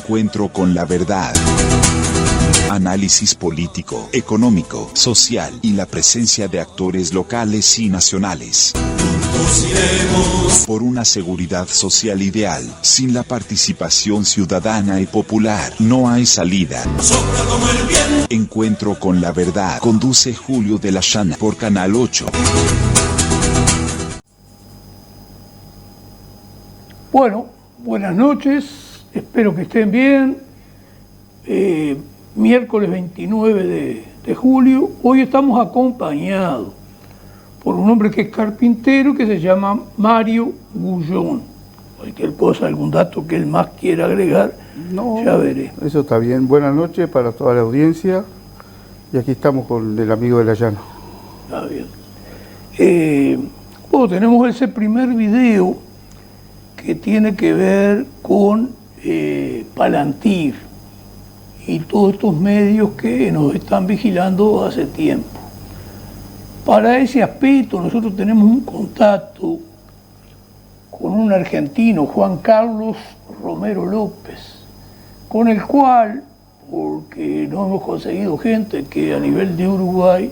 Encuentro con la verdad. Análisis político, económico, social y la presencia de actores locales y nacionales. Por una seguridad social ideal, sin la participación ciudadana y popular, no hay salida. Encuentro con la verdad. Conduce Julio de la Llana por Canal 8. Bueno, buenas noches, espero que estén bien. Miércoles 29 de julio, hoy estamos acompañados por un hombre que es carpintero que se llama Mario Gullón. Cualquier cosa, algún dato que él más quiera agregar, no, ya veré. Eso está bien. Buenas noches para toda la audiencia y aquí estamos con el amigo de la Llana. Está bien. Bueno, tenemos ese primer video que tiene que ver con Palantir y todos estos medios que nos están vigilando hace tiempo. Para ese aspecto nosotros tenemos un contacto con un argentino, Juan Carlos Romero López, con el cual, porque no hemos conseguido gente que a nivel de Uruguay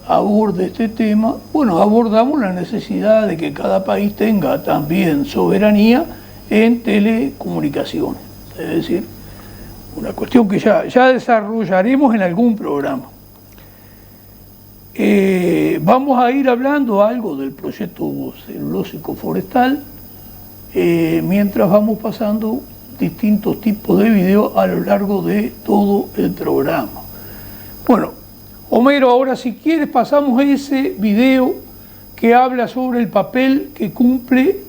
aborde este tema, bueno, abordamos la necesidad de que cada país tenga también soberanía en telecomunicaciones, es decir, una cuestión que ya desarrollaremos en algún programa. Vamos a ir hablando algo del proyecto celulósico forestal, mientras vamos pasando distintos tipos de videos a lo largo de todo el programa. Bueno, Homero, ahora si quieres pasamos ese video que habla sobre el papel que cumple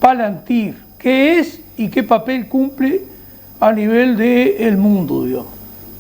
Palantir, qué es y qué papel cumple a nivel del mundo, digamos.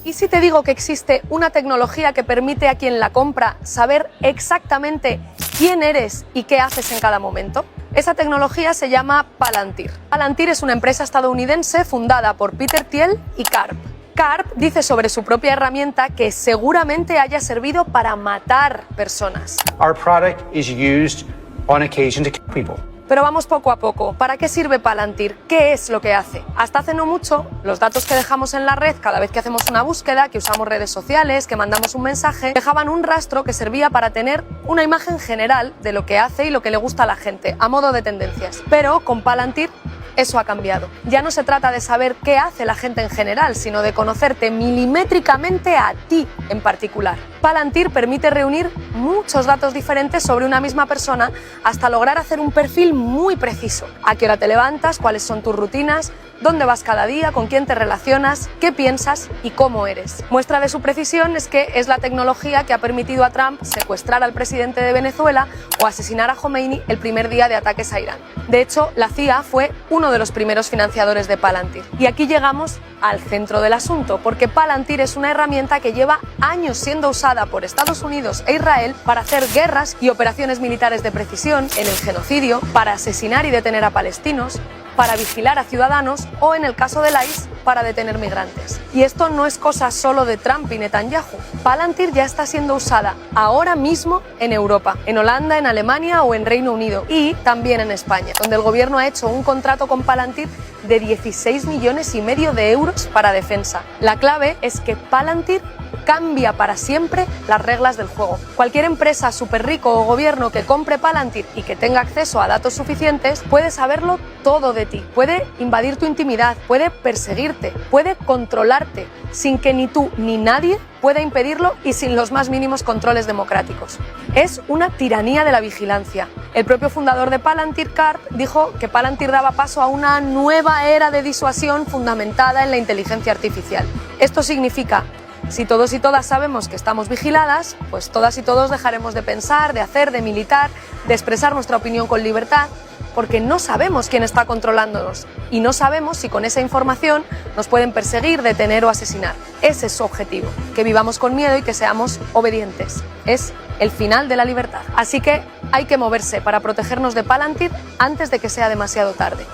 ¿Y si te digo que existe una tecnología que permite a quien la compra saber exactamente quién eres y qué haces en cada momento? Esa tecnología se llama Palantir. Palantir es una empresa estadounidense fundada por Peter Thiel y Karp. Karp dice sobre su propia herramienta que seguramente haya servido para matar personas. Our product is used on occasion to kill people. Pero vamos poco a poco. ¿Para qué sirve Palantir? ¿Qué es lo que hace? Hasta hace no mucho, los datos que dejamos en la red cada vez que hacemos una búsqueda, que usamos redes sociales, que mandamos un mensaje, dejaban un rastro que servía para tener una imagen general de lo que hace y lo que le gusta a la gente, a modo de tendencias. Pero con Palantir eso ha cambiado. Ya no se trata de saber qué hace la gente en general, sino de conocerte milimétricamente a ti en particular. Palantir permite reunir muchos datos diferentes sobre una misma persona hasta lograr hacer un perfil muy preciso. A qué hora te levantas, cuáles son tus rutinas, dónde vas cada día, con quién te relacionas, qué piensas y cómo eres. Muestra de su precisión es que es la tecnología que ha permitido a Trump secuestrar al presidente de Venezuela o asesinar a Khomeini el primer día de ataques a Irán. De hecho, la CIA fue uno de los primeros financiadores de Palantir. Y aquí llegamos al centro del asunto, porque Palantir es una herramienta que lleva años siendo usada por Estados Unidos e Israel para hacer guerras y operaciones militares de precisión, en el genocidio, para asesinar y detener a palestinos, para vigilar a ciudadanos o, en el caso del ICE, para detener migrantes. Y esto no es cosa solo de Trump y Netanyahu. Palantir ya está siendo usada ahora mismo en Europa, en Holanda, en Alemania o en Reino Unido, y también en España, donde el gobierno ha hecho un contrato con Palantir de 16,5 millones de euros para defensa. La clave es que Palantir cambia para siempre las reglas del juego. Cualquier empresa súper rico o gobierno que compre Palantir y que tenga acceso a datos suficientes puede saberlo todo de ti, puede invadir tu intimidad, puede perseguirte, puede controlarte sin que ni tú ni nadie pueda impedirlo y sin los más mínimos controles democráticos. Es una tiranía de la vigilancia. El propio fundador de Palantir, Karp, dijo que Palantir daba paso a una nueva era de disuasión fundamentada en la inteligencia artificial. Esto significa: si todos y todas sabemos que estamos vigiladas, pues todas y todos dejaremos de pensar, de hacer, de militar, de expresar nuestra opinión con libertad, porque no sabemos quién está controlándonos y no sabemos si con esa información nos pueden perseguir, detener o asesinar. Ese es su objetivo, que vivamos con miedo y que seamos obedientes. Es el final de la libertad. Así que hay que moverse para protegernos de Palantir antes de que sea demasiado tarde,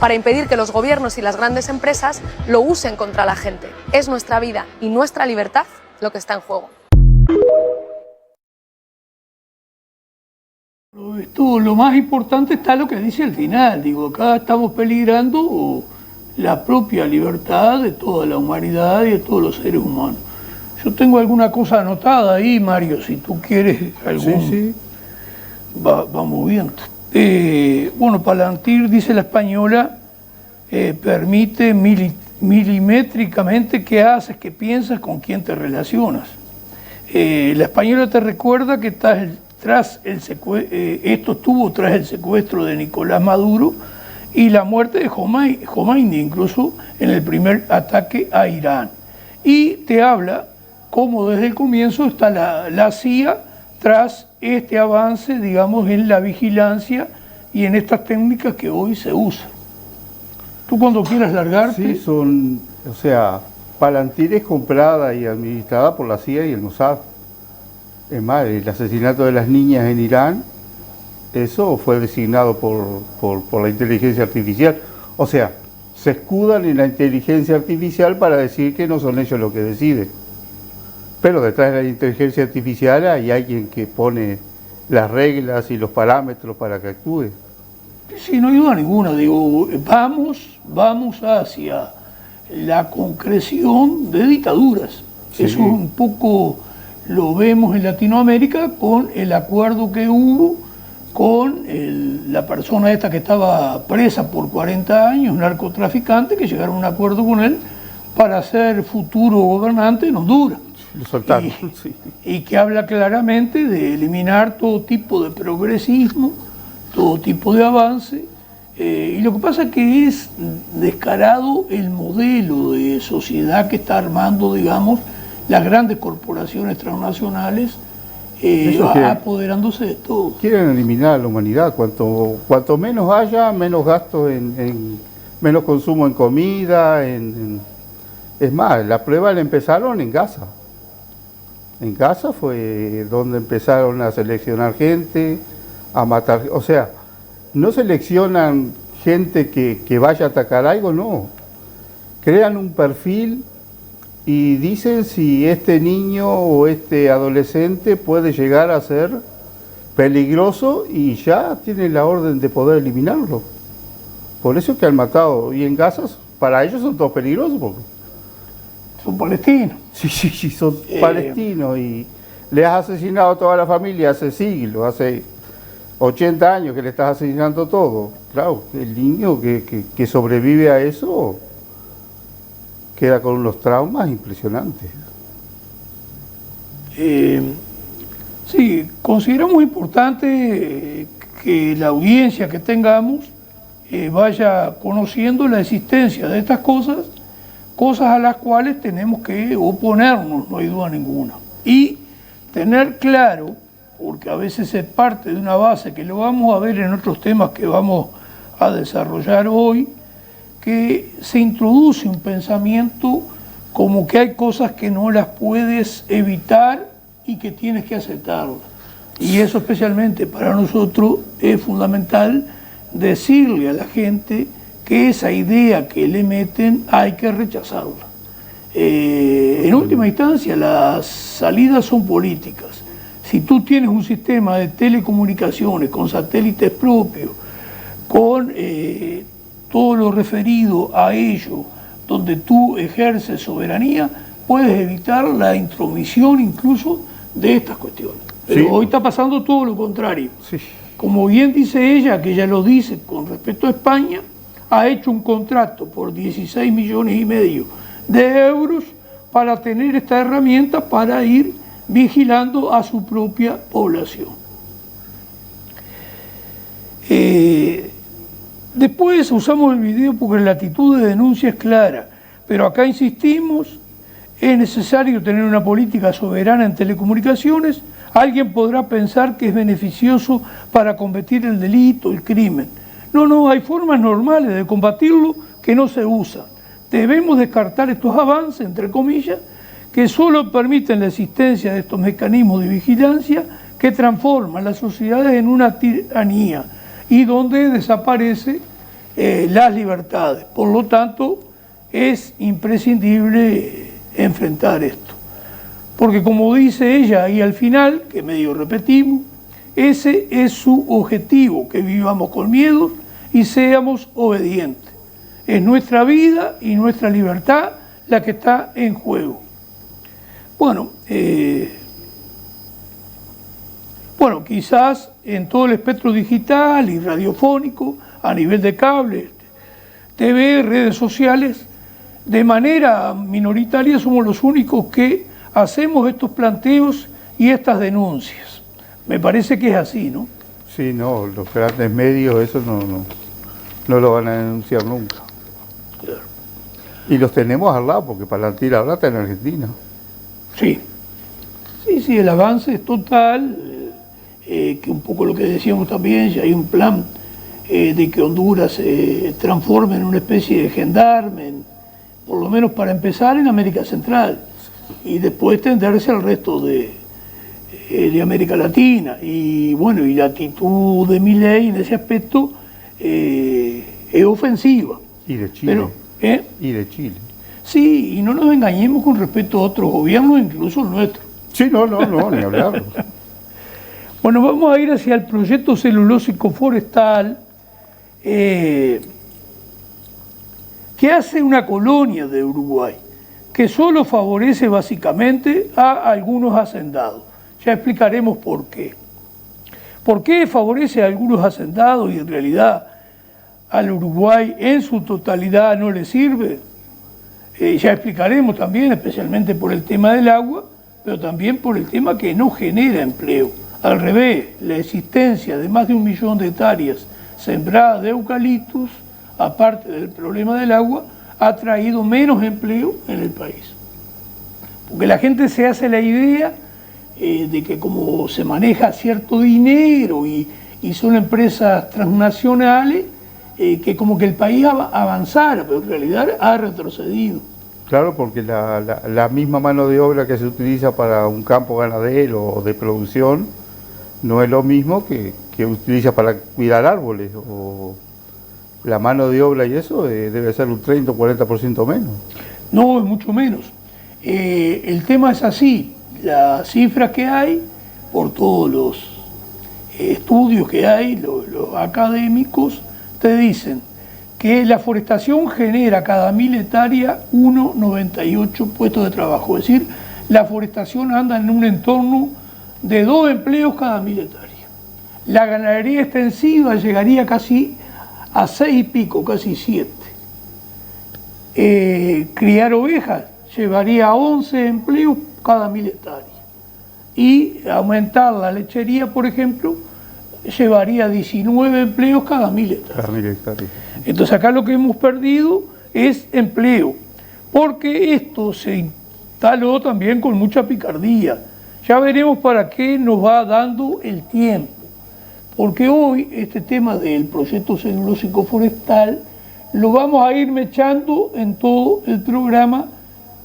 para impedir que los gobiernos y las grandes empresas lo usen contra la gente. Es nuestra vida y nuestra libertad lo que está en juego. Lo más importante está lo que dice al final. Digo, acá estamos peligrando la propia libertad de toda la humanidad y de todos los seres humanos. Yo tengo alguna cosa anotada ahí, Mario, si tú quieres algún... Sí. Vamos bien. Bueno, Palantir, dice la española, permite milimétricamente qué haces, qué piensas, con quién te relacionas. La española te recuerda que esto estuvo tras el secuestro de Nicolás Maduro y la muerte de Khomeini, incluso en el primer ataque a Irán. Y te habla cómo desde el comienzo está la CIA tras este avance, digamos, en la vigilancia y en estas técnicas que hoy se usan. Tú cuando quieras largarte... Sí, o sea, Palantir es comprada y administrada por la CIA y el Mossad. Es más, el asesinato de las niñas en Irán, eso fue designado por la inteligencia artificial. O sea, se escudan en la inteligencia artificial para decir que no son ellos los que deciden. Pero detrás de la inteligencia artificial hay alguien que pone las reglas y los parámetros para que actúe. Sí, no hay duda ninguna. Digo, vamos hacia la concreción de dictaduras. Sí. Eso un poco lo vemos en Latinoamérica con el acuerdo que hubo con la persona esta que estaba presa por 40 años, narcotraficante, que llegaron a un acuerdo con él para ser futuro gobernante en Honduras. Lo soltaron, sí. Y que habla claramente de eliminar todo tipo de progresismo, todo tipo de avance. Y lo que pasa es que es descarado el modelo de sociedad que está armando, digamos, las grandes corporaciones transnacionales, apoderándose de todo. Quieren eliminar a la humanidad. Cuanto menos haya, menos gasto menos consumo en comida. Es más, la prueba la empezaron en Gaza. En Gaza fue donde empezaron a seleccionar gente, a matar. O sea, no seleccionan gente que vaya a atacar algo, no. Crean un perfil y dicen si este niño o este adolescente puede llegar a ser peligroso y ya tienen la orden de poder eliminarlo. Por eso es que han matado. Y en Gaza, para ellos son todos peligrosos. Porque son palestinos. Sí, son palestinos y le has asesinado a toda la familia hace siglos, hace 80 años que le estás asesinando todo. Claro, el niño que sobrevive a eso queda con unos traumas impresionantes. Sí, consideramos importante que la audiencia que tengamos vaya conociendo la existencia de estas cosas a las cuales tenemos que oponernos, no hay duda ninguna. Y tener claro, porque a veces es parte de una base que lo vamos a ver en otros temas que vamos a desarrollar hoy, que se introduce un pensamiento como que hay cosas que no las puedes evitar y que tienes que aceptarlas. Y eso especialmente para nosotros es fundamental decirle a la gente que esa idea que le meten hay que rechazarla. En última instancia, las salidas son políticas. Si tú tienes un sistema de telecomunicaciones con satélites propios, con todo lo referido a ello, donde tú ejerces soberanía, puedes evitar la intromisión incluso de estas cuestiones. Pero sí, hoy está pasando todo lo contrario. Sí. Como bien dice ella, que ella lo dice con respecto a España, ha hecho un contrato por 16,5 millones de euros para tener esta herramienta para ir vigilando a su propia población. Después usamos el video porque la actitud de denuncia es clara, pero acá insistimos, es necesario tener una política soberana en telecomunicaciones. Alguien podrá pensar que es beneficioso para combatir el delito, el crimen. No, hay formas normales de combatirlo que no se usan. Debemos descartar estos avances, entre comillas, que solo permiten la existencia de estos mecanismos de vigilancia que transforman las sociedades en una tiranía y donde desaparecen las libertades. Por lo tanto, es imprescindible enfrentar esto. Porque como dice ella ahí al final, que medio repetimos, ese es su objetivo, que vivamos con miedo y seamos obedientes. Es nuestra vida y nuestra libertad la que está en juego. Bueno, quizás en todo el espectro digital y radiofónico, a nivel de cable, TV, redes sociales, de manera minoritaria somos los únicos que hacemos estos planteos y estas denuncias. Me parece que es así, ¿no? Sí, no, los grandes medios eso no lo van a denunciar nunca. Claro. Y los tenemos al lado, porque Palantir ahora está en Argentina. Sí, el avance es total, que un poco lo que decíamos también, ya hay un plan de que Honduras se transforme en una especie de gendarme, por lo menos para empezar en América Central, y después extenderse al resto de América Latina. Y bueno, y la actitud de Milei en ese aspecto es ofensiva. Y de Chile. Pero, Y de Chile. Sí, y no nos engañemos con respecto a otros gobiernos, incluso el nuestro. Sí, no, ni hablar. Bueno, vamos a ir hacia el proyecto celulósico forestal, que hace una colonia de Uruguay, que solo favorece básicamente a algunos hacendados. Ya explicaremos por qué. ¿Por qué favorece a algunos hacendados y en realidad al Uruguay en su totalidad no le sirve? Ya explicaremos también, especialmente por el tema del agua, pero también por el tema que no genera empleo. Al revés, la existencia de más de 1 millón de hectáreas sembradas de eucaliptus, aparte del problema del agua, ha traído menos empleo en el país. Porque la gente se hace la idea de que como se maneja cierto dinero y son empresas transnacionales, que como que el país avanzara, pero en realidad ha retrocedido. Claro, porque la misma mano de obra que se utiliza para un campo ganadero o de producción no es lo mismo que utiliza para cuidar árboles. O la mano de obra y eso debe ser un 30 o 40% menos. No, es mucho menos. El tema es así, las cifras que hay, por todos los estudios que hay, los académicos, te dicen que la forestación genera cada 1000 hectáreas 1,98 puestos de trabajo. Es decir, la forestación anda en un entorno de 2 empleos cada 1000 hectáreas. La ganadería extensiva llegaría casi a 6 y pico, casi 7. Criar ovejas llevaría a 11 empleos cada 1000 hectáreas. Y aumentar la lechería, por ejemplo, llevaría 19 empleos cada 1000 hectáreas. Cada 1000 hectáreas. Entonces acá lo que hemos perdido es empleo, porque esto se instaló también con mucha picardía. Ya veremos para qué nos va dando el tiempo, porque hoy este tema del proyecto celulósico forestal lo vamos a ir mechando en todo el programa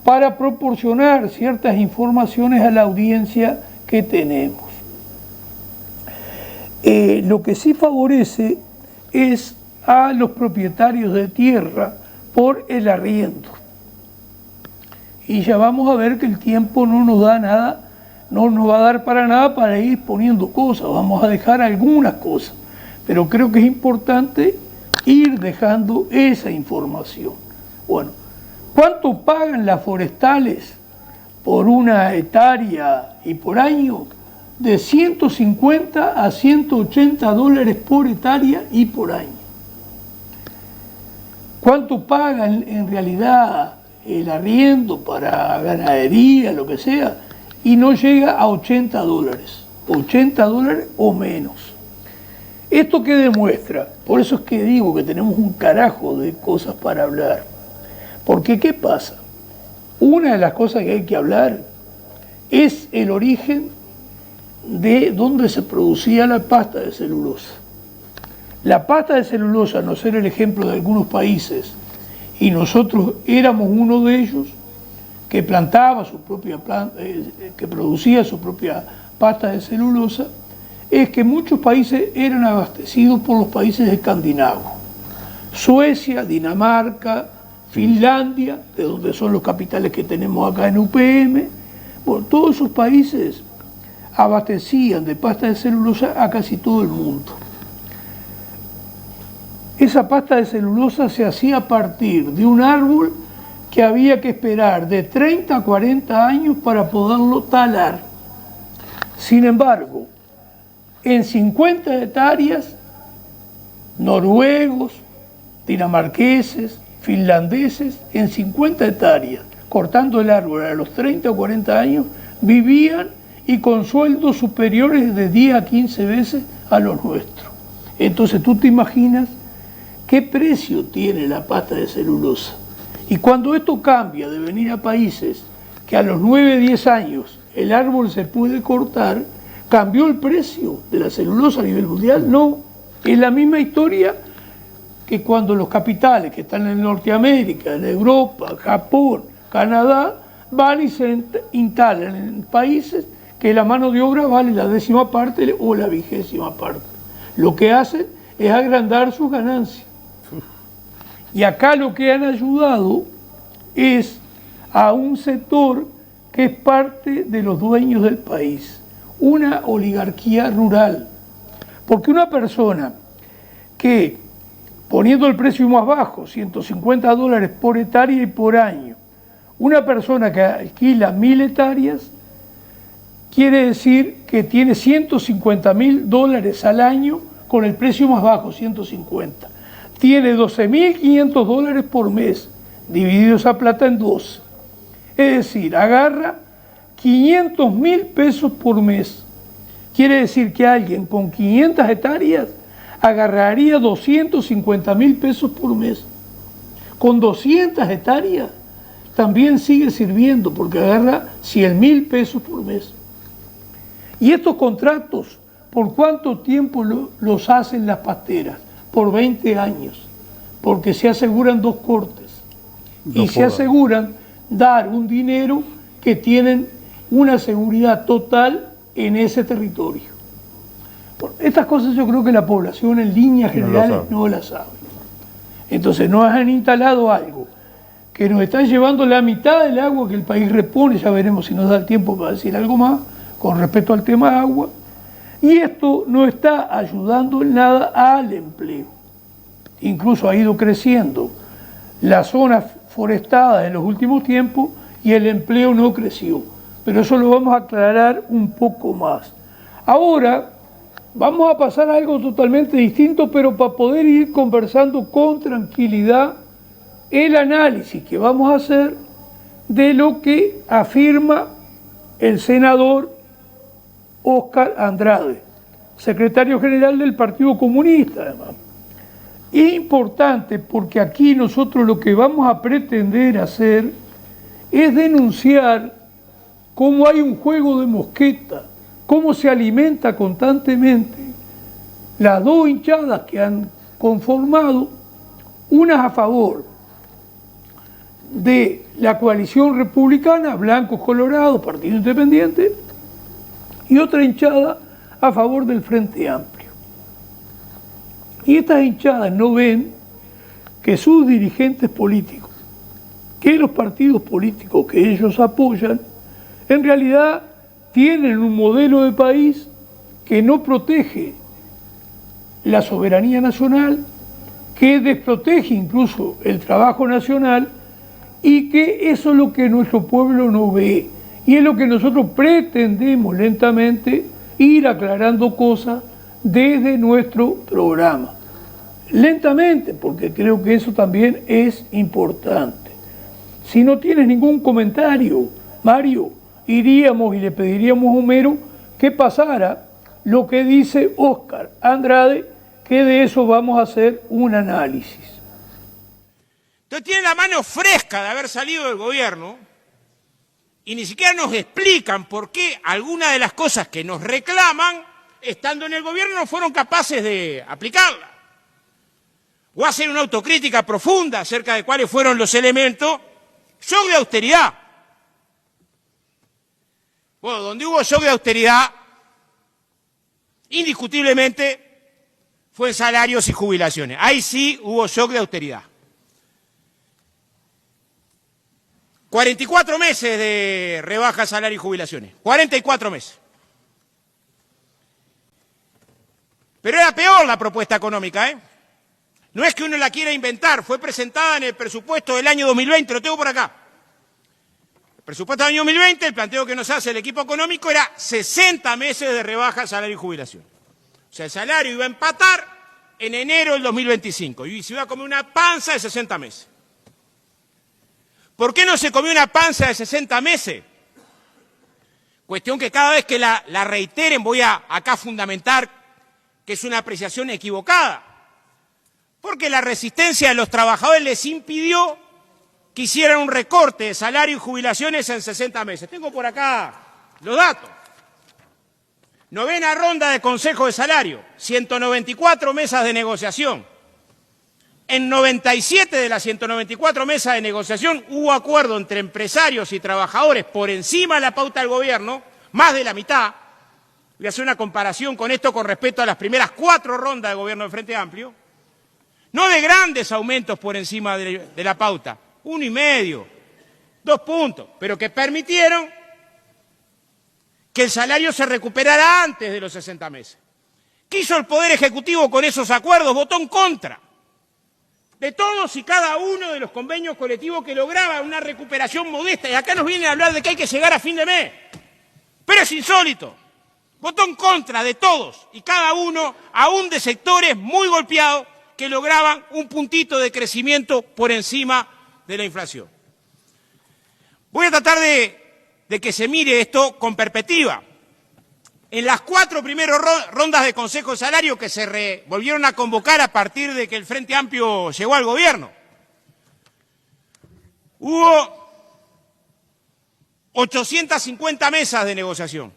para proporcionar ciertas informaciones a la audiencia que tenemos. Lo que sí favorece es a los propietarios de tierra por el arriendo. Y ya vamos a ver que el tiempo no nos da nada, no nos va a dar para nada para ir poniendo cosas, vamos a dejar algunas cosas, pero creo que es importante ir dejando esa información. Bueno, ¿cuánto pagan las forestales por una hectárea y por año? De 150 a 180 dólares por hectárea y por año. ¿Cuánto pagan en realidad el arriendo para ganadería, lo que sea? Y no llega a 80 dólares. 80 dólares o menos. ¿Esto qué demuestra? Por eso es que digo que tenemos un carajo de cosas para hablar. Porque ¿qué pasa? Una de las cosas que hay que hablar es el origen de dónde se producía la pasta de celulosa. La pasta de celulosa, a no ser el ejemplo de algunos países, y nosotros éramos uno de ellos, que plantaba su propia que producía su propia pasta de celulosa, es que muchos países eran abastecidos por los países escandinavos. Suecia, Dinamarca, Finlandia, de donde son los capitales que tenemos acá en UPM, bueno, todos esos países abastecían de pasta de celulosa a casi todo el mundo. esa pasta de celulosa se hacía a partir de un árbol que había que esperar de 30 a 40 años para poderlo talar. Sin embargo, en 50 hectáreas, noruegos, dinamarqueses, finlandeses, en 50 hectáreas, cortando el árbol a los 30 o 40 años, vivían y con sueldos superiores de 10 a 15 veces a los nuestros. Entonces tú te imaginas qué precio tiene la pasta de celulosa. Y cuando esto cambia de venir a países que a los 9, 10 años el árbol se puede cortar, ¿cambió el precio de la celulosa a nivel mundial? No, es la misma historia que cuando los capitales que están en Norteamérica, en Europa, Japón, Canadá, van y se instalan en países que la mano de obra vale la 10ª parte o la 20ª parte. Lo que hacen es agrandar sus ganancias. Y acá lo que han ayudado es a un sector que es parte de los dueños del país, una oligarquía rural. Porque una persona que, poniendo el precio más bajo, $150 por hectárea y por año, una persona que alquila 1000 hectáreas, quiere decir que tiene $150.000 al año con el precio más bajo, 150. Tiene $12.500 por mes, dividido esa plata en 12. Es decir, agarra 500.000 pesos por mes. Quiere decir que alguien con 500 hectáreas agarraría 250.000 pesos por mes. Con 200 hectáreas también sigue sirviendo porque agarra 100.000 pesos por mes. Y estos contratos, ¿por cuánto tiempo los hacen las pasteras? Por 20 años, porque se aseguran 2 cortes y se aseguran dar un dinero que tienen una seguridad total en ese territorio. Estas cosas yo creo que la población en líneas generales no las sabe. Entonces nos han instalado algo que nos está llevando la mitad del agua que el país repone, ya veremos si nos da el tiempo para decir algo más con respecto al tema agua, y esto no está ayudando en nada al empleo. Incluso ha ido creciendo las zonas forestadas en los últimos tiempos y el empleo no creció. Pero eso lo vamos a aclarar un poco más. Ahora vamos a pasar a algo totalmente distinto, pero para poder ir conversando con tranquilidad el análisis que vamos a hacer de lo que afirma el senador Óscar Andrade, secretario general del Partido Comunista, además. Es importante porque aquí nosotros lo que vamos a pretender hacer es denunciar cómo hay un juego de mosqueta, cómo se alimenta constantemente las 2 hinchadas que han conformado, unas a favor de la coalición republicana, Blancos Colorados, Partido Independiente, y otra hinchada a favor del Frente Amplio. Y estas hinchadas no ven que sus dirigentes políticos, que los partidos políticos que ellos apoyan, en realidad tienen un modelo de país que no protege la soberanía nacional, que desprotege incluso el trabajo nacional, y que eso es lo que nuestro pueblo no ve. Y es lo que nosotros pretendemos lentamente ir aclarando cosas desde nuestro programa. Lentamente, porque creo que eso también es importante. Si no tienes ningún comentario, Mario, iríamos y le pediríamos a Homero que pasara lo que dice Óscar Andrade, que de eso vamos a hacer un análisis. Entonces tienen la mano fresca de haber salido del gobierno y ni siquiera nos explican por qué algunas de las cosas que nos reclaman, estando en el gobierno, no fueron capaces de aplicarlas. O hacen una autocrítica profunda acerca de cuáles fueron los elementos. Shock de austeridad. Bueno, donde hubo shock de austeridad, indiscutiblemente fue en salarios y jubilaciones. Ahí sí hubo shock de austeridad. 44 meses de rebaja salario y jubilaciones. 44 meses. Pero era peor la propuesta económica, ¿eh? No es que uno la quiera inventar, fue presentada en el presupuesto del año 2020, lo tengo por acá. El presupuesto del año 2020, el planteo que nos hace el equipo económico era 60 meses de rebaja al salario y jubilación. O sea, el salario iba a empatar en enero del 2025 y se iba a comer una panza de 60 meses. ¿Por qué no se comió una panza de 60 meses? Cuestión que cada vez que la reiteren voy a acá fundamentar que es una apreciación equivocada. Porque la resistencia de los trabajadores les impidió que hicieran un recorte de salario y jubilaciones en 60 meses. Tengo por acá los datos. 9ª ronda de Consejo de Salario, 194 mesas de negociación. En 97 de las 194 mesas de negociación hubo acuerdo entre empresarios y trabajadores por encima de la pauta del gobierno, más de la mitad. Voy a hacer una comparación con esto con respecto a las primeras 4 rondas de gobierno de Frente Amplio. No de grandes aumentos por encima de la pauta, 1,5, 2 puntos, pero que permitieron que el salario se recuperara antes de los 60 meses. ¿Qué hizo el Poder Ejecutivo con esos acuerdos? Votó en contra de todos y cada uno de los convenios colectivos que lograban una recuperación modesta. Y acá nos vienen a hablar de que hay que llegar a fin de mes. Pero es insólito. Votó en contra de todos y cada uno, aún de sectores muy golpeados, que lograban un puntito de crecimiento por encima de la inflación. Voy a tratar de que se mire esto con perspectiva. En las 4 primeras rondas de Consejo de Salario que se volvieron a convocar a partir de que el Frente Amplio llegó al gobierno, hubo 850 mesas de negociación.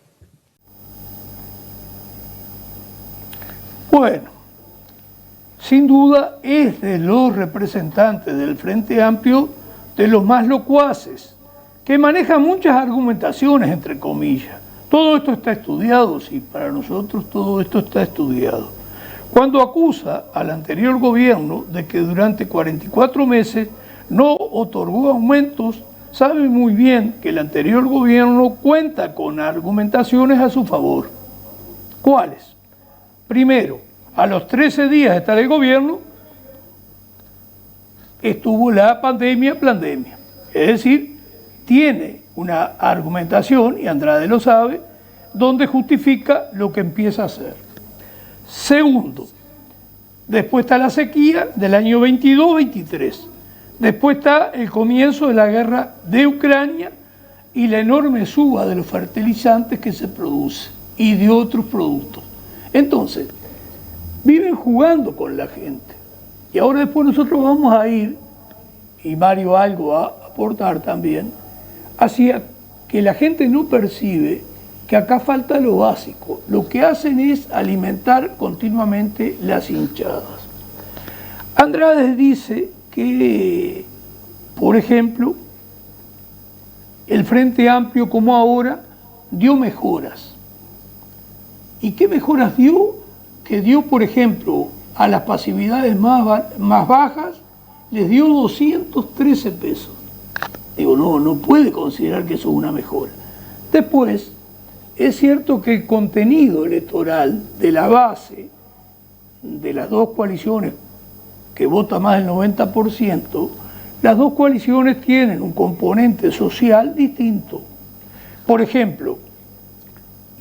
Bueno, sin duda es de los representantes del Frente Amplio de los más locuaces, que manejan muchas argumentaciones, entre comillas. Todo esto está estudiado, sí, para nosotros todo esto está estudiado. Cuando acusa al anterior gobierno de que durante 44 meses no otorgó aumentos, sabe muy bien que el anterior gobierno cuenta con argumentaciones a su favor. ¿Cuáles? Primero, a los 13 días de estar el gobierno, estuvo la pandemia. Es decir, tiene una argumentación, y Andrade lo sabe, donde justifica lo que empieza a hacer. Segundo, después está la sequía del año 22-23. Después está el comienzo de la guerra de Ucrania y la enorme suba de los fertilizantes que se produce y de otros productos. Entonces, viven jugando con la gente. Y ahora después nosotros vamos a ir, y Mario algo va a aportar también, hacia que la gente no percibe que acá falta lo básico. Lo que hacen es alimentar continuamente las hinchadas. Andrade dice que, por ejemplo, el Frente Amplio como ahora dio mejoras. ¿Y qué mejoras dio? Que dio, por ejemplo, a las pasividades más bajas, les dio 213 pesos. Digo, no puede considerar que eso es una mejora. Después, es cierto que el contenido electoral de la base de las dos coaliciones, que vota más del 90%, las dos coaliciones tienen un componente social distinto. Por ejemplo,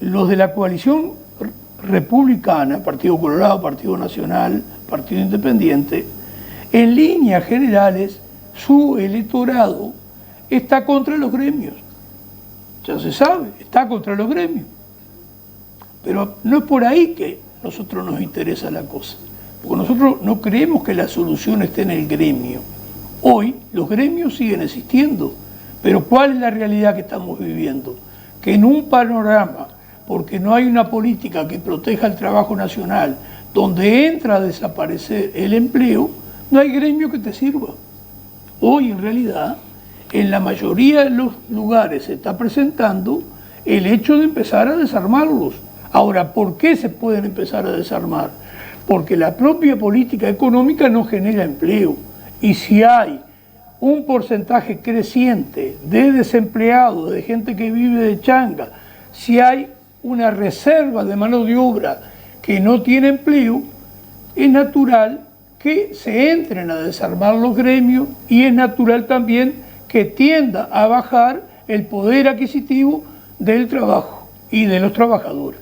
los de la coalición republicana, Partido Colorado, Partido Nacional, Partido Independiente, en líneas generales, su electorado está contra los gremios. Ya se sabe, está contra los gremios. Pero no es por ahí que a nosotros nos interesa la cosa. Porque nosotros no creemos que la solución esté en el gremio. Hoy los gremios siguen existiendo. Pero ¿cuál es la realidad que estamos viviendo? Que en un panorama, porque no hay una política que proteja el trabajo nacional, donde entra a desaparecer el empleo, no hay gremio que te sirva. Hoy en realidad, en la mayoría de los lugares se está presentando el hecho de empezar a desarmarlos. Ahora, ¿por qué se pueden empezar a desarmar? Porque la propia política económica no genera empleo. Y si hay un porcentaje creciente de desempleados, de gente que vive de changa, si hay una reserva de mano de obra que no tiene empleo, es natural que se entren a desarmar los gremios y es natural también que tienda a bajar el poder adquisitivo del trabajo y de los trabajadores.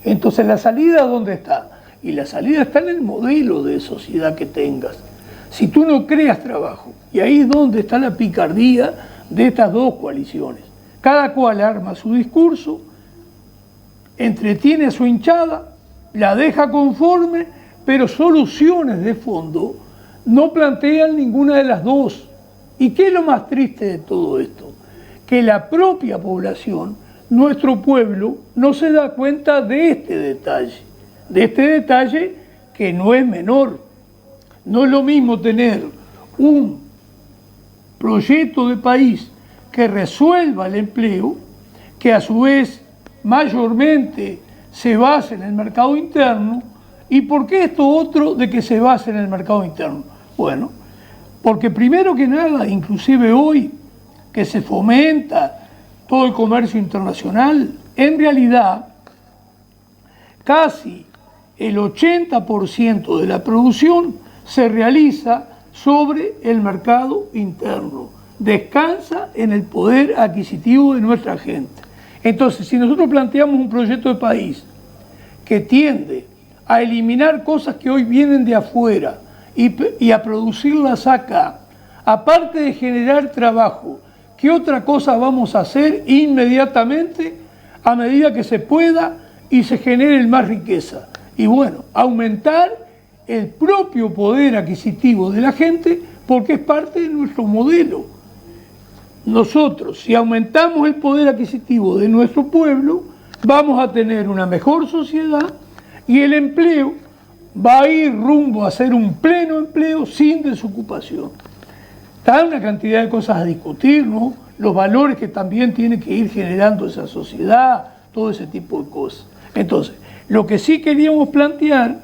Entonces, ¿la salida dónde está? Y la salida está en el modelo de sociedad que tengas. Si tú no creas trabajo, y ahí es donde está la picardía de estas dos coaliciones. Cada cual arma su discurso, entretiene a su hinchada, la deja conforme, pero soluciones de fondo no plantean ninguna de las dos. ¿Y qué es lo más triste de todo esto? Que la propia población, nuestro pueblo, no se da cuenta de este detalle que no es menor. No es lo mismo tener un proyecto de país que resuelva el empleo, que a su vez mayormente se base en el mercado interno. ¿Y por qué esto otro de que se base en el mercado interno? Bueno, porque primero que nada, inclusive hoy, que se fomenta todo el comercio internacional, en realidad casi el 80% de la producción se realiza sobre el mercado interno, descansa en el poder adquisitivo de nuestra gente. Entonces, si nosotros planteamos un proyecto de país que tiende a eliminar cosas que hoy vienen de afuera y a producirlas acá, aparte de generar trabajo, ¿qué otra cosa vamos a hacer inmediatamente a medida que se pueda y se genere más riqueza? Y bueno, aumentar el propio poder adquisitivo de la gente, porque es parte de nuestro modelo. Nosotros, si aumentamos el poder adquisitivo de nuestro pueblo, vamos a tener una mejor sociedad y el empleo va a ir rumbo a ser un pleno empleo sin desocupación. Está una cantidad de cosas a discutir, ¿no? Los valores que también tiene que ir generando esa sociedad, todo ese tipo de cosas. Entonces, lo que sí queríamos plantear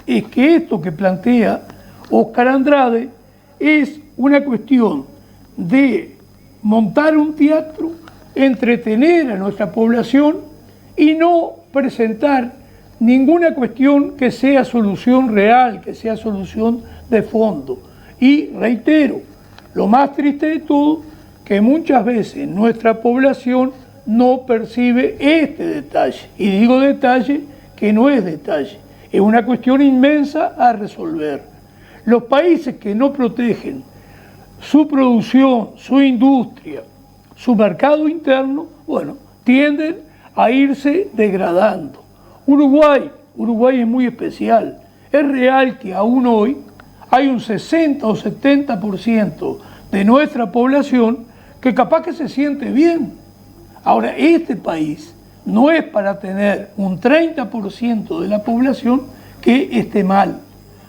es que esto que plantea Óscar Andrade es una cuestión de montar un teatro, entretener a nuestra población y no presentar ninguna cuestión que sea solución real, que sea solución de fondo. Y reitero, lo más triste de todo, que muchas veces nuestra población no percibe este detalle. Y digo detalle que no es detalle, es una cuestión inmensa a resolver. Los países que no protegen su producción, su industria, su mercado interno, bueno, tienden a irse degradando. Uruguay es muy especial. Es real que aún hoy hay un 60 o 70% de nuestra población que capaz que se siente bien. Ahora, este país no es para tener un 30% de la población que esté mal.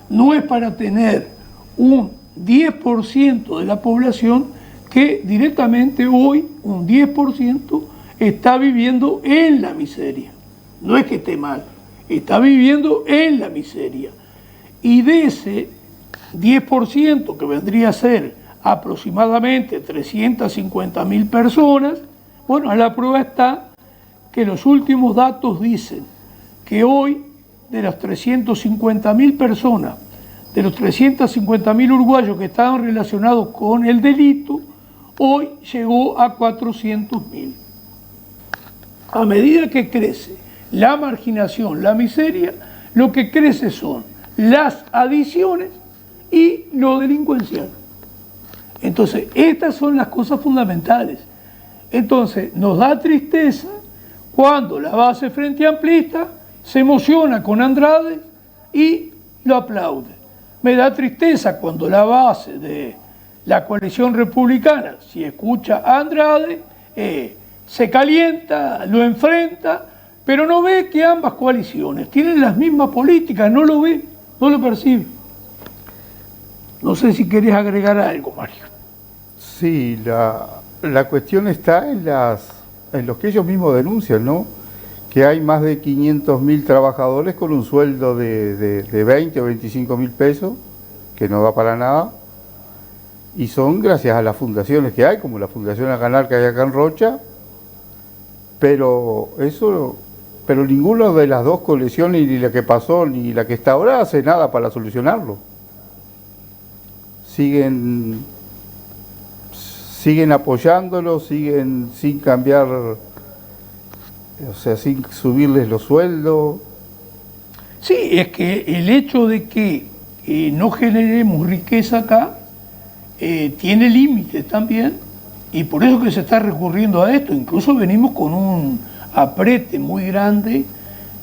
No es para tener un 10% de la población que directamente hoy, un 10%, está viviendo en la miseria. No es que esté mal, está viviendo en la miseria. Y de ese 10%, que vendría a ser aproximadamente 350.000 personas, bueno, a la prueba está que los últimos datos dicen que hoy, de las 350.000 personas, de los 350.000 uruguayos que estaban relacionados con el delito, hoy llegó a 400.000. A medida que crece la marginación, la miseria, lo que crece son las adicciones y lo delincuencial. Entonces, estas son las cosas fundamentales. Entonces, nos da tristeza cuando la base Frente Amplista se emociona con Andrade y lo aplaude. Me da tristeza cuando la base de la coalición republicana, si escucha a Andrade, se calienta, lo enfrenta, pero no ve que ambas coaliciones tienen las mismas políticas, no lo ve, no lo percibe. No sé si querés agregar algo, Mario. Sí, la cuestión está en los que ellos mismos denuncian, ¿no? Que hay más de 500.000 trabajadores con un sueldo de 20 o 25.000 pesos, que no da para nada, y son gracias a las fundaciones que hay, como la Fundación A Ganar que hay acá en Rocha, pero eso pero ninguna de las dos coaliciones, ni la que pasó ni la que está ahora, hace nada para solucionarlo. Siguen apoyándolo, siguen sin cambiar, o sea, sin subirles los sueldos. Sí, es que el hecho de que no generemos riqueza acá tiene límites también, y por eso que se está recurriendo a esto. Incluso venimos con un aprete muy grande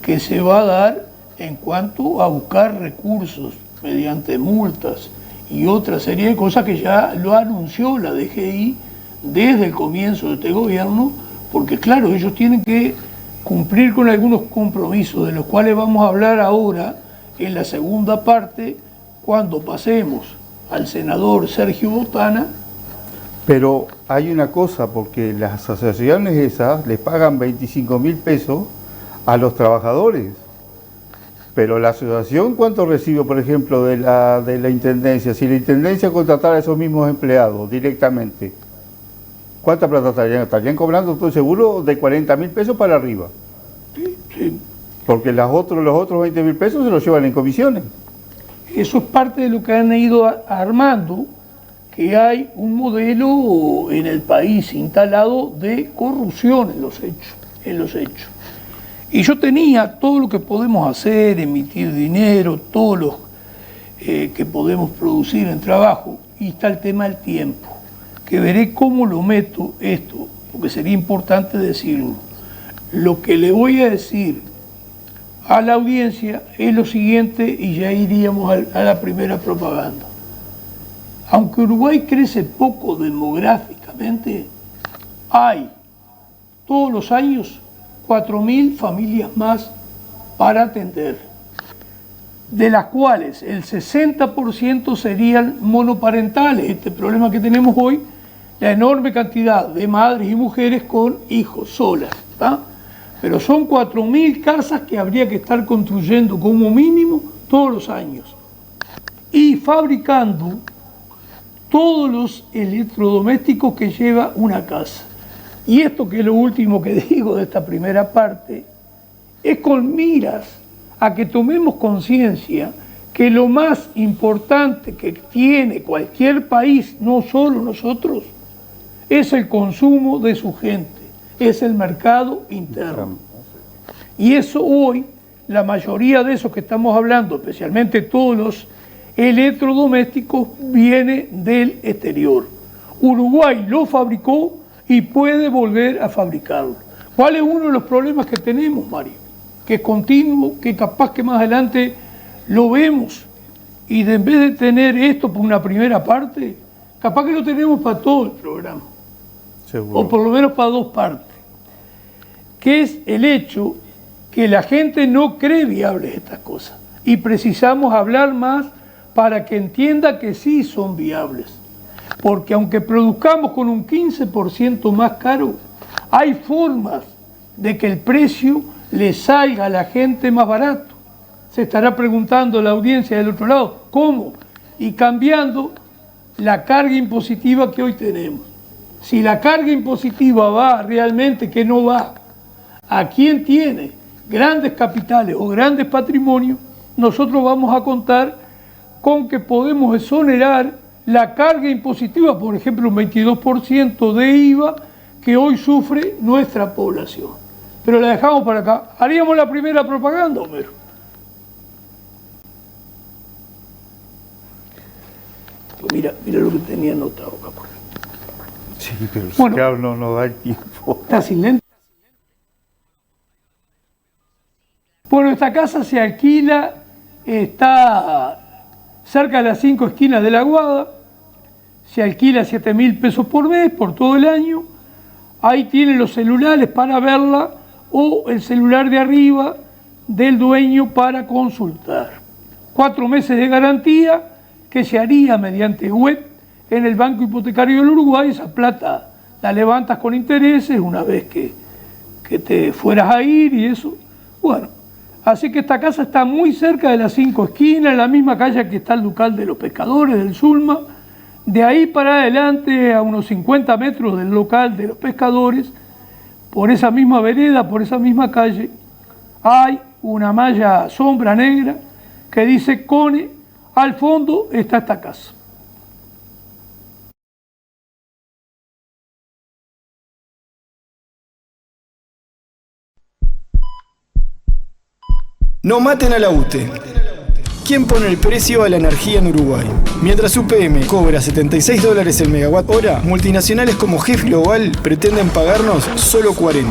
que se va a dar en cuanto a buscar recursos mediante multas y otra serie de cosas que ya lo anunció la DGI desde el comienzo de este gobierno, porque claro, ellos tienen que cumplir con algunos compromisos, de los cuales vamos a hablar ahora en la segunda parte, cuando pasemos al senador Sergio Botana. Pero hay una cosa, porque las asociaciones esas les pagan 25.000 pesos a los trabajadores. Pero la asociación, ¿cuánto recibe, por ejemplo, de la Intendencia? Si la Intendencia contratara a esos mismos empleados directamente, ¿cuánta plata estarían? Estarían cobrando, estoy seguro, de 40.000 pesos para arriba. Sí, sí. Porque los otros 20.000 pesos se los llevan en comisiones. Eso es parte de lo que han ido armando, que hay un modelo en el país instalado de corrupción en los hechos. Y yo tenía todo lo que podemos hacer, emitir dinero, todo lo que podemos producir en trabajo, y está el tema del tiempo, que veré cómo lo meto esto, porque sería importante decirlo. Lo que le voy a decir a la audiencia es lo siguiente, y ya iríamos a la primera propaganda. Aunque Uruguay crece poco demográficamente, hay todos los años 4.000 familias más para atender, de las cuales el 60% serían monoparentales. Este problema que tenemos hoy, la enorme cantidad de madres y mujeres con hijos solas, ¿tá? Pero son 4.000 casas que habría que estar construyendo como mínimo todos los años y fabricando todos los electrodomésticos que lleva una casa. Y esto, que es lo último que digo de esta primera parte, es con miras a que tomemos conciencia que lo más importante que tiene cualquier país, no solo nosotros, es el consumo de su gente, es el mercado interno. Y eso hoy, la mayoría de esos que estamos hablando, especialmente todos los electrodomésticos, viene del exterior. Uruguay lo fabricó y puede volver a fabricarlo. ¿Cuál es uno de los problemas que tenemos, Mario? Que es continuo, que capaz que más adelante lo vemos, y en vez de tener esto por una primera parte, capaz que lo tenemos para todo el programa. Seguro. O por lo menos para dos partes, que es el hecho que la gente no cree viables estas cosas, y precisamos hablar más para que entienda que sí son viables. Porque aunque produzcamos con un 15% más caro, hay formas de que el precio le salga a la gente más barato. Se estará preguntando la audiencia del otro lado, ¿cómo? Y cambiando la carga impositiva que hoy tenemos. Si la carga impositiva va realmente, que no va, a quien tiene grandes capitales o grandes patrimonios, nosotros vamos a contar con que podemos exonerar la carga impositiva, por ejemplo, un 22% de IVA que hoy sufre nuestra población. Pero la dejamos para acá. ¿Haríamos la primera propaganda, Homero? Pues mira lo que tenía anotado acá. Sí, pero bueno, claro, no da el tiempo. Está sin lente. Bueno, esta casa se alquila, está cerca de las 5 esquinas de la Aguada, se alquila 7.000 pesos por mes, por todo el año. Ahí tienen los celulares para verla, o el celular de arriba del dueño para consultar. 4 meses de garantía que se haría mediante web en el Banco Hipotecario del Uruguay. Esa plata la levantas con intereses una vez que te fueras a ir y eso. Bueno, así que esta casa está muy cerca de las 5 esquinas, en la misma calle que está el Ducal de los Pescadores, del Zulma. De ahí para adelante, a unos 50 metros del local de los Pescadores, por esa misma vereda, por esa misma calle, hay una malla sombra negra que dice CONE, al fondo está esta casa. No maten a la UTE. ¿Quién pone el precio a la energía en Uruguay? Mientras UPM cobra $76 el megawatt hora, multinacionales como GEF Global pretenden pagarnos solo 40.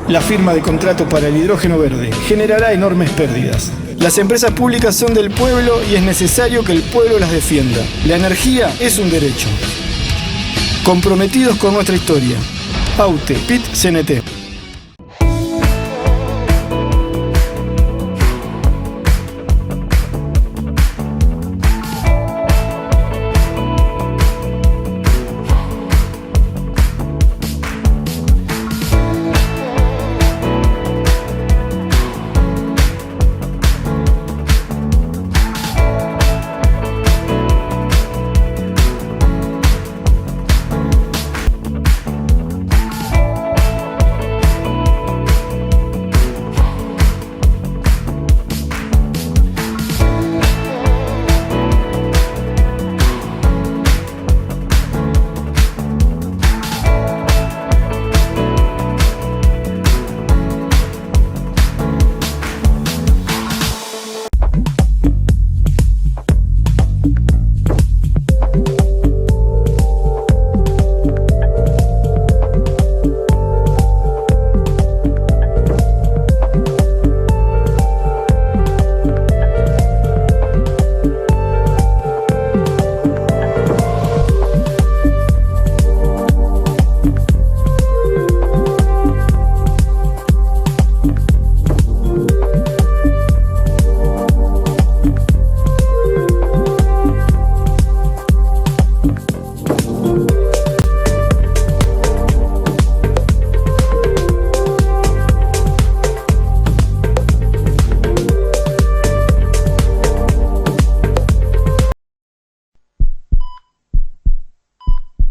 La firma de contrato para el hidrógeno verde generará enormes pérdidas. Las empresas públicas son del pueblo y es necesario que el pueblo las defienda. La energía es un derecho. Comprometidos con nuestra historia. AUTE, PIT-CNT.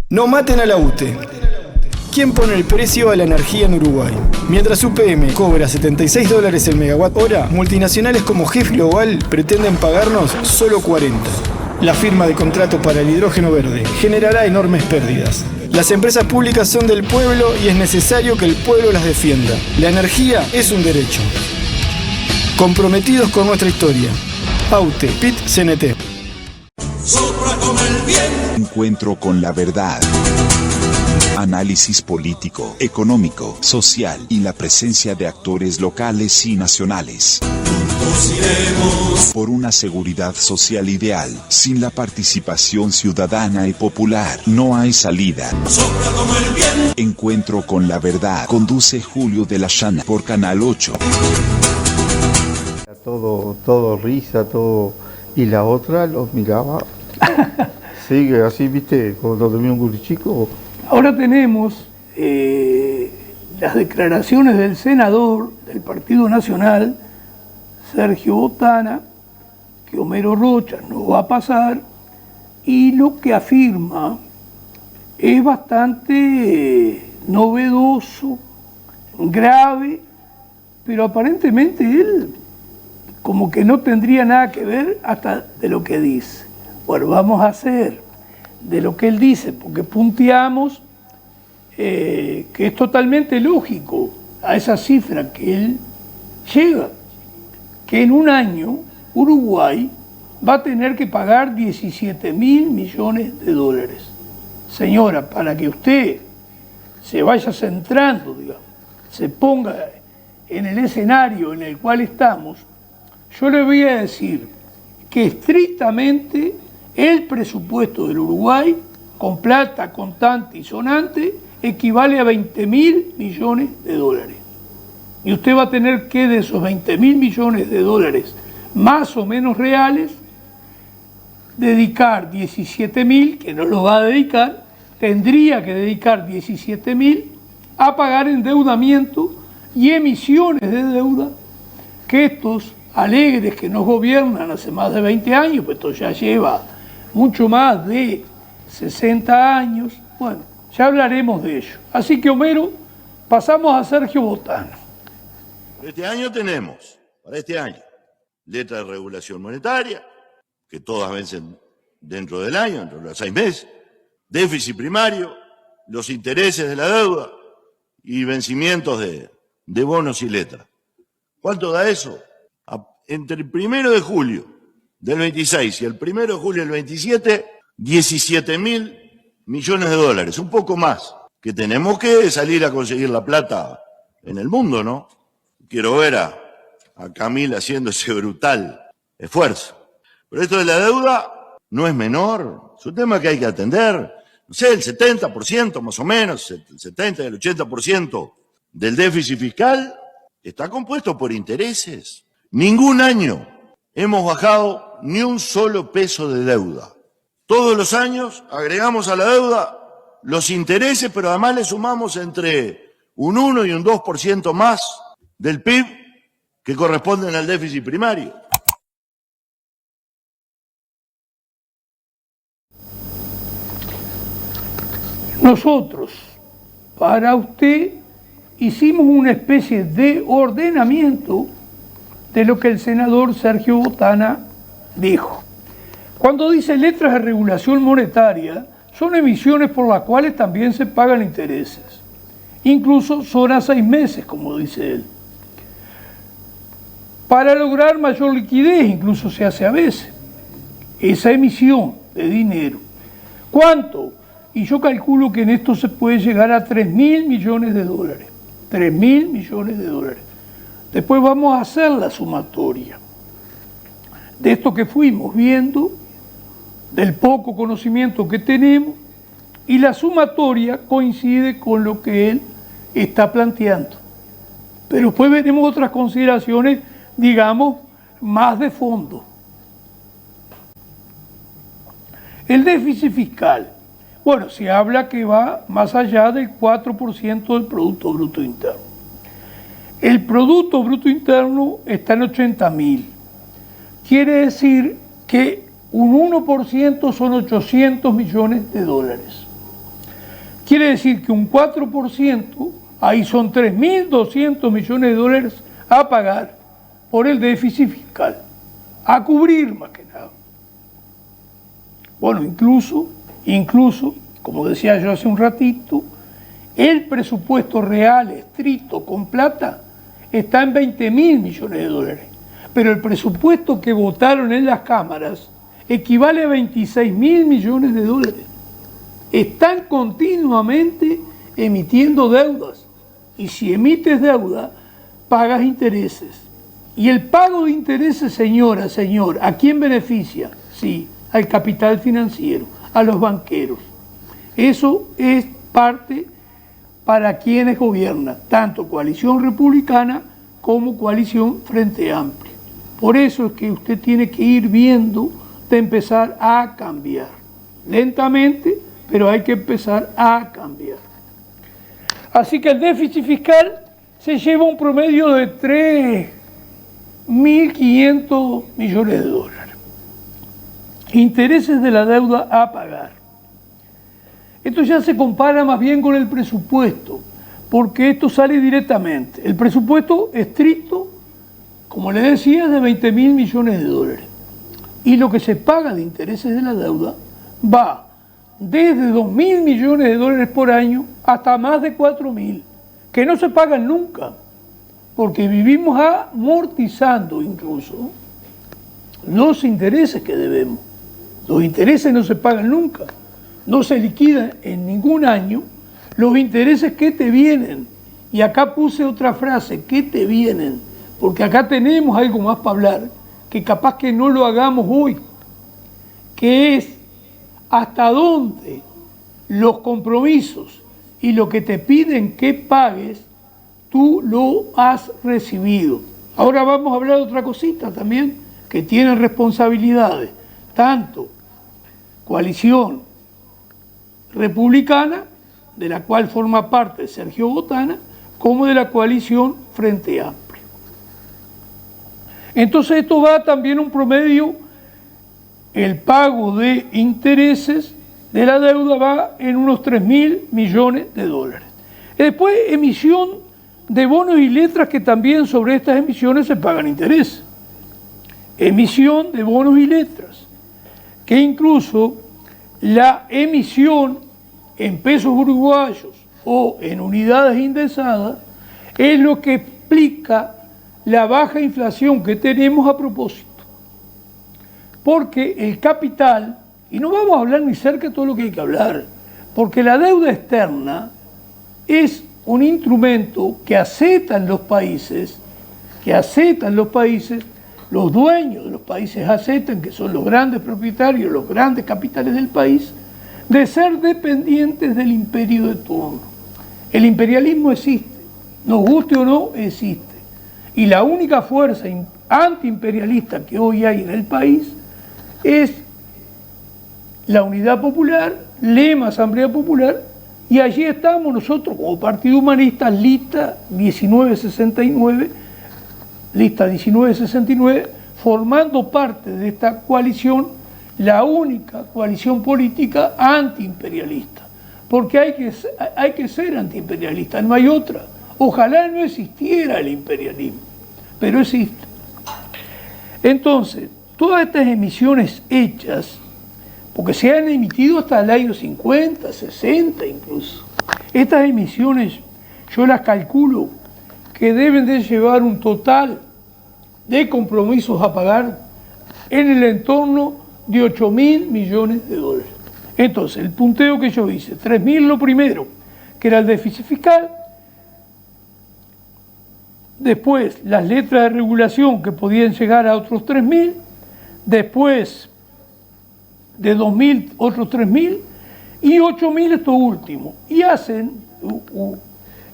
No maten a la UTE. ¿Quién pone el precio a la energía en Uruguay? Mientras UPM cobra $76 el megawatt hora, multinacionales como GEF Global pretenden pagarnos solo 40. La firma de contrato para el hidrógeno verde generará enormes pérdidas. Las empresas públicas son del pueblo y es necesario que el pueblo las defienda. La energía es un derecho. Comprometidos con nuestra historia. AUTE, PIT-CNT. Encuentro con la verdad. Análisis político, económico, social y la presencia de actores locales y nacionales. Por una seguridad social ideal, sin la participación ciudadana y popular, no hay salida. Encuentro con la verdad. Conduce Julio de la Llana por Canal 8. Todo risa, todo. Y la otra los miraba. Sigue así, viste, cuando tenía un gurichico. Ahora tenemos las declaraciones del senador del Partido Nacional, Sergio Botana, que Homero Rocha no va a pasar, y lo que afirma es bastante novedoso, grave, pero aparentemente él como que no tendría nada que ver hasta de lo que dice. Bueno, vamos a hacer de lo que él dice, porque punteamos que es totalmente lógico a esa cifra que él llega, que en un año Uruguay va a tener que pagar 17.000 millones de dólares. Señora, para que usted se vaya centrando, digamos, se ponga en el escenario en el cual estamos, yo le voy a decir que estrictamente el presupuesto del Uruguay, con plata contante y sonante, equivale a 20.000 millones de dólares. Y usted va a tener que de esos 20.000 millones de dólares, más o menos reales, dedicar 17.000, que no lo va a dedicar, tendría que dedicar 17.000 a pagar endeudamiento y emisiones de deuda que estos alegres que nos gobiernan hace más de 20 años, pues esto ya lleva mucho más de 60 años, bueno, ya hablaremos de ello. Así que, Homero, pasamos a Sergio Botana. Este año tenemos, para este año, letra de regulación monetaria, que todas vencen dentro del año, dentro de los 6 meses, déficit primario, los intereses de la deuda y vencimientos de bonos y letras. ¿Cuánto da eso? Entre el 1 de julio del 26 y el 1 de julio del 27, 17.000 millones de dólares, un poco más, que tenemos que salir a conseguir la plata en el mundo, ¿no? Quiero ver a Camila haciendo ese brutal esfuerzo. Pero esto de la deuda no es menor, es un tema que hay que atender. No sé, el 70% más o menos, el 70 y el 80% del déficit fiscal está compuesto por intereses. Ningún año hemos bajado ni un solo peso de deuda. Todos los años agregamos a la deuda los intereses, pero además le sumamos entre un 1 y un 2% más del PIB que corresponden al déficit primario. Nosotros, para usted, hicimos una especie de ordenamiento de lo que el senador Sergio Botana dijo. Cuando dice letras de regulación monetaria, son emisiones por las cuales también se pagan intereses. Incluso son a 6 meses, como dice él. Para lograr mayor liquidez, incluso se hace a veces, esa emisión de dinero. ¿Cuánto? Y yo calculo que en esto se puede llegar a 3.000 millones de dólares. 3.000 millones de dólares. Después vamos a hacer la sumatoria de esto que fuimos viendo, del poco conocimiento que tenemos, y la sumatoria coincide con lo que él está planteando. Pero después veremos otras consideraciones, digamos, más de fondo. El déficit fiscal. Bueno, se habla que va más allá del 4% del Producto Bruto Interno. El Producto Bruto Interno está en 80.000. Quiere decir que un 1% son 800 millones de dólares. Quiere decir que un 4%, ahí son 3.200 millones de dólares a pagar por el déficit fiscal, a cubrir más que nada. Bueno, incluso, como decía yo hace un ratito, el presupuesto real, estricto, con plata, está en 20.000 millones de dólares. Pero el presupuesto que votaron en las cámaras equivale a 26.000 millones de dólares. Están continuamente emitiendo deudas. Y si emites deuda, pagas intereses. Y el pago de intereses, señora, señor, ¿a quién beneficia? Sí, al capital financiero, a los banqueros. Eso es parte para quienes gobiernan, tanto coalición republicana como coalición Frente Amplio. Por eso es que usted tiene que ir viendo de empezar a cambiar. Lentamente, pero hay que empezar a cambiar. Así que el déficit fiscal se lleva un promedio de 3.500 millones de dólares. Intereses de la deuda a pagar. Esto ya se compara más bien con el presupuesto, porque esto sale directamente. El presupuesto estricto, como le decía, es de 20.000 millones de dólares. Y lo que se paga de intereses de la deuda va desde 2.000 millones de dólares por año hasta más de 4.000, que no se pagan nunca, porque vivimos amortizando incluso los intereses que debemos. Los intereses no se pagan nunca, no se liquidan en ningún año los intereses que te vienen. Y acá puse otra frase, ¿qué te vienen? Porque acá tenemos algo más para hablar, que capaz que no lo hagamos hoy, que es hasta dónde los compromisos y lo que te piden que pagues, tú lo has recibido. Ahora vamos a hablar de otra cosita también, que tienen responsabilidades, tanto coalición republicana, de la cual forma parte Sergio Botana, como de la coalición Frente Amplio. Entonces esto va también un promedio, el pago de intereses de la deuda va en unos 3.000 millones de dólares. Después, emisión de bonos y letras que también sobre estas emisiones se pagan intereses. Emisión de bonos y letras, que incluso la emisión en pesos uruguayos o en unidades indexadas es lo que explica la baja inflación que tenemos a propósito. Porque el capital, y no vamos a hablar ni cerca de todo lo que hay que hablar, porque la deuda externa es un instrumento que aceptan los países, los dueños de los países aceptan, que son los grandes propietarios, los grandes capitales del país, de ser dependientes del imperio de turno. El imperialismo existe, nos guste o no, existe. Y la única fuerza antiimperialista que hoy hay en el país es la Unidad Popular, lema Asamblea Popular, y allí estamos nosotros como Partido Humanista, lista 1969, formando parte de esta coalición, la única coalición política antiimperialista. Porque hay que ser antiimperialista, no hay otra. Ojalá no existiera el imperialismo, pero existe. Entonces, todas estas emisiones hechas, porque se han emitido hasta el año 50, 60 incluso, estas emisiones yo las calculo que deben de llevar un total de compromisos a pagar en el entorno de 8.000 millones de dólares. Entonces, el punteo que yo hice, 3.000 lo primero, que era el déficit fiscal, después las letras de regulación que podían llegar a otros 3.000, después de 2.000 otros 3.000 y 8.000 esto último. Y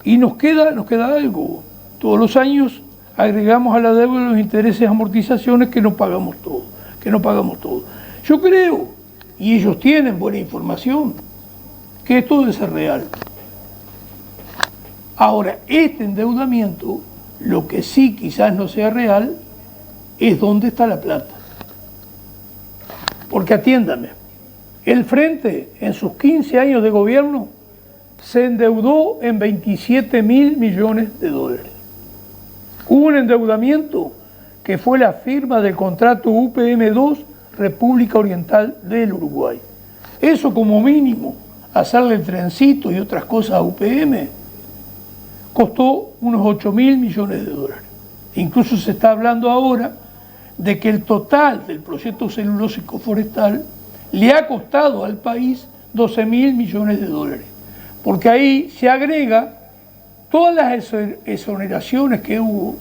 y nos queda algo. Todos los años agregamos a la deuda los intereses y amortizaciones que no pagamos todo. Yo creo, y ellos tienen buena información, que esto debe ser real. Ahora, este endeudamiento, lo que sí quizás no sea real, es dónde está la plata. Porque atiéndame, el Frente en sus 15 años de gobierno se endeudó en 27.000 millones de dólares. Hubo un endeudamiento que fue la firma del contrato UPM-2 República Oriental del Uruguay. Eso como mínimo, hacerle el trencito y otras cosas a UPM, costó unos 8.000 millones de dólares. Incluso se está hablando ahora de que el total del proyecto celulósico forestal le ha costado al país 12.000 millones de dólares. Porque ahí se agrega todas las exoneraciones que hubo,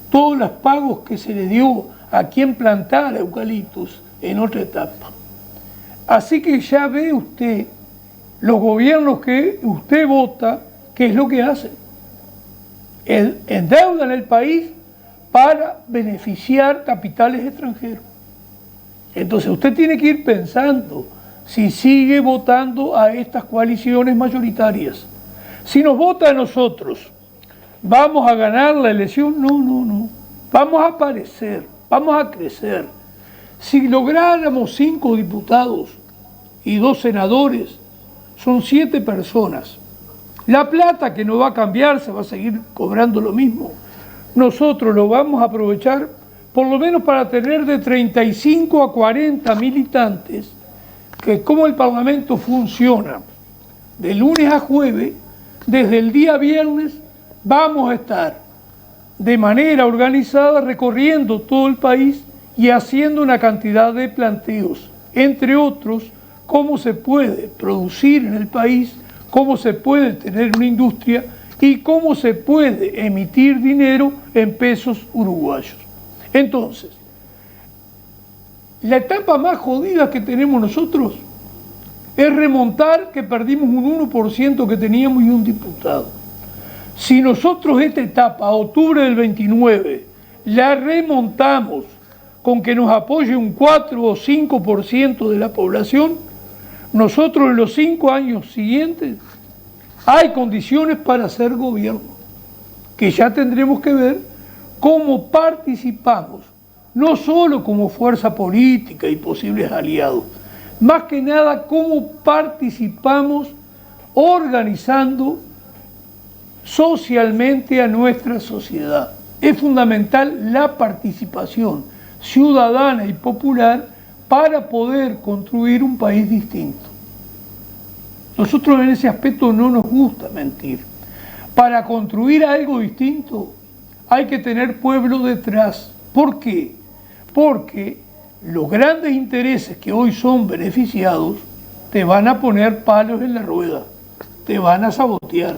todos los pagos que se le dio a quien plantara eucaliptos en otra etapa. Así que ya ve usted los gobiernos que usted vota, qué es lo que hacen. Endeudan el país para beneficiar capitales extranjeros. Entonces usted tiene que ir pensando si sigue votando a estas coaliciones mayoritarias. Si nos vota a nosotros, ¿vamos a ganar la elección? No. Vamos a aparecer, vamos a crecer. Si lográramos 5 diputados y 2 senadores, son 7 personas. La plata que no va a cambiar, se va a seguir cobrando lo mismo. Nosotros lo vamos a aprovechar por lo menos para tener de 35 a 40 militantes, que como el Parlamento funciona de lunes a jueves, desde el día viernes vamos a estar de manera organizada recorriendo todo el país y haciendo una cantidad de planteos, entre otros, cómo se puede producir en el país, cómo se puede tener una industria y cómo se puede emitir dinero en pesos uruguayos. Entonces, la etapa más jodida que tenemos nosotros es remontar que perdimos un 1% que teníamos y un diputado. Si nosotros esta etapa, a octubre del 29, la remontamos con que nos apoye un 4 o 5% de la población, nosotros en los 5 años siguientes hay condiciones para hacer gobierno, que ya tendremos que ver cómo participamos, no solo como fuerza política y posibles aliados, más que nada cómo participamos organizando socialmente a nuestra sociedad. Es fundamental la participación ciudadana y popular para poder construir un país distinto. Nosotros en ese aspecto no nos gusta mentir. Para construir algo distinto hay que tener pueblo detrás. ¿Por qué? Porque los grandes intereses que hoy son beneficiados te van a poner palos en la rueda, te van a sabotear.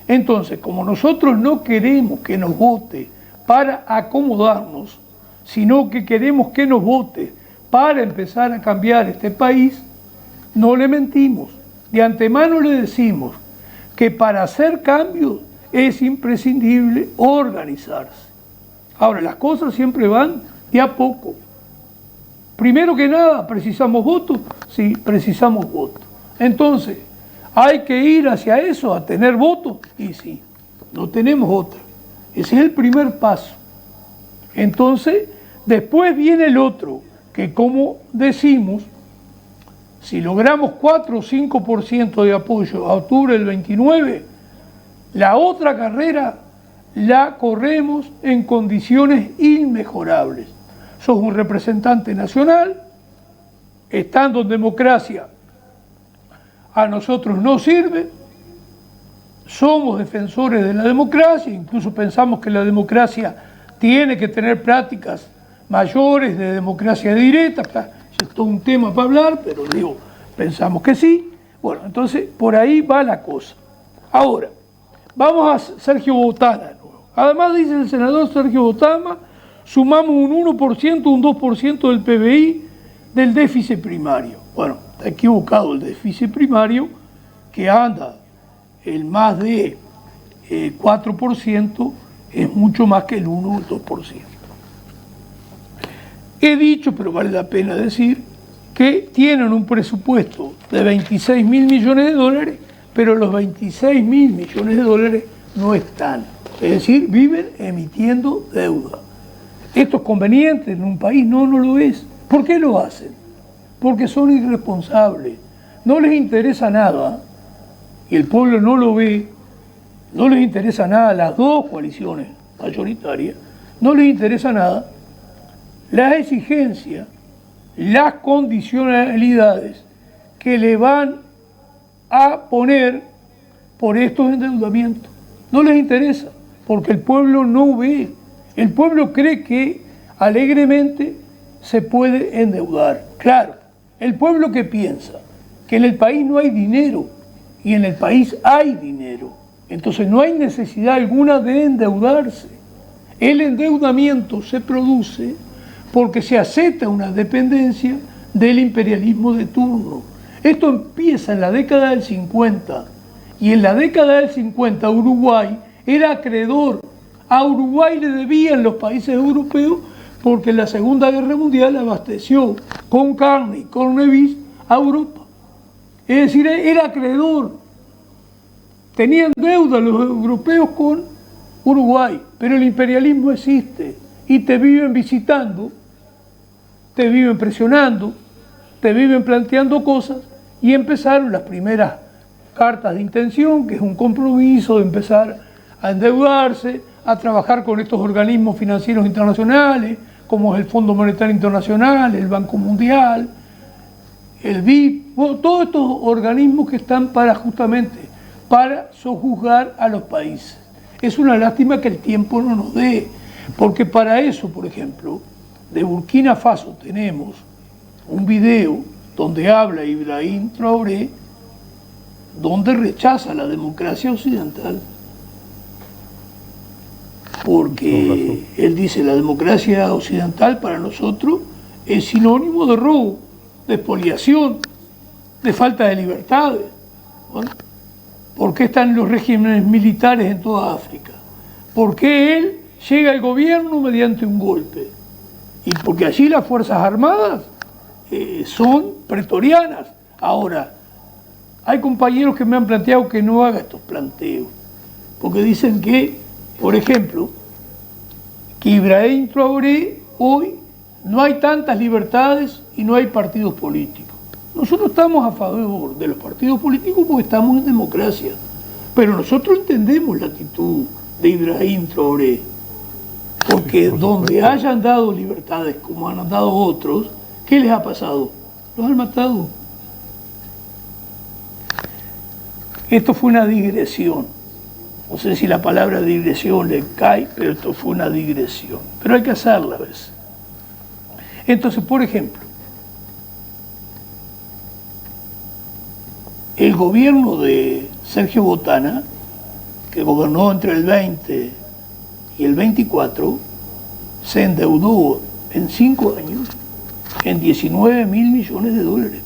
Entonces, como nosotros no queremos que nos vote para acomodarnos, sino que queremos que nos vote para empezar a cambiar este país, no le mentimos. De antemano le decimos que para hacer cambios es imprescindible organizarse. Ahora, las cosas siempre van de a poco. Primero que nada, ¿precisamos votos? Sí, precisamos votos. Entonces, ¿hay que ir hacia eso, a tener votos? Y sí, no tenemos otra. Ese es el primer paso. Entonces, después viene el otro, que como decimos, si logramos 4 o 5% de apoyo a octubre del 29, la otra carrera la corremos en condiciones inmejorables. Sos un representante nacional, estando en democracia, a nosotros no sirve, somos defensores de la democracia, incluso pensamos que la democracia tiene que tener prácticas mayores de democracia directa, es todo un tema para hablar, pero digo, pensamos que sí. Bueno, entonces por ahí va la cosa. Ahora, vamos a Sergio Botana de nuevo. Además, dice el senador Sergio Botana, sumamos un 1%, un 2% del PBI del déficit primario. Bueno, está equivocado el déficit primario, que anda el más de 4%, es mucho más que el 1 o el 2%. He dicho, pero vale la pena decir, que tienen un presupuesto de 26 mil millones de dólares, pero los 26 mil millones de dólares no están. Es decir, viven emitiendo deuda. ¿Esto es conveniente en un país? No, no lo es. ¿Por qué lo hacen? Porque son irresponsables. No les interesa nada, y el pueblo no lo ve, no les interesa nada, las dos coaliciones mayoritarias, no les interesa nada las exigencias, las condicionalidades que le van a poner por estos endeudamientos. No les interesa, porque el pueblo no ve. El pueblo cree que alegremente se puede endeudar. Claro, el pueblo que piensa que en el país no hay dinero y en el país hay dinero, entonces no hay necesidad alguna de endeudarse. El endeudamiento se produce porque se acepta una dependencia del imperialismo de turno. Esto empieza en la década del 50, y en la década del 50 Uruguay era acreedor. A Uruguay le debían los países europeos porque en la Segunda Guerra Mundial abasteció con carne y con nevis a Europa. Es decir, era acreedor. Tenían deuda los europeos con Uruguay, pero el imperialismo existe y te viven visitando, te viven presionando, te viven planteando cosas, y empezaron las primeras cartas de intención, que es un compromiso de empezar a endeudarse, a trabajar con estos organismos financieros internacionales, como es el Fondo Monetario Internacional, el Banco Mundial, el BIP, bueno, todos estos organismos que están para sojuzgar a los países. Es una lástima que el tiempo no nos dé, porque para eso, por ejemplo, de Burkina Faso tenemos un video donde habla Ibrahim Traoré, donde rechaza la democracia occidental. Porque él dice, la democracia occidental para nosotros es sinónimo de robo, de expoliación, de falta de libertades. ¿Bueno? ¿Por qué están los regímenes militares en toda África? ¿Por qué él llega al gobierno mediante un golpe? Y porque allí las Fuerzas Armadas son pretorianas. Ahora, hay compañeros que me han planteado que no haga estos planteos, porque dicen que, por ejemplo, que Ibrahim Traoré hoy no hay tantas libertades y no hay partidos políticos. Nosotros estamos a favor de los partidos políticos porque estamos en democracia, Pero nosotros entendemos la actitud de Ibrahim Traoré, porque donde hayan dado libertades como han dado otros, ¿qué les ha pasado? Los han matado. Esto fue una digresión. No sé si la palabra digresión le cae, pero esto fue una digresión. Pero hay que hacerla a veces. Entonces, por ejemplo, el gobierno de Sergio Botana, que gobernó entre el 20 y el 24, se endeudó en 5 años en 19.000 millones de dólares.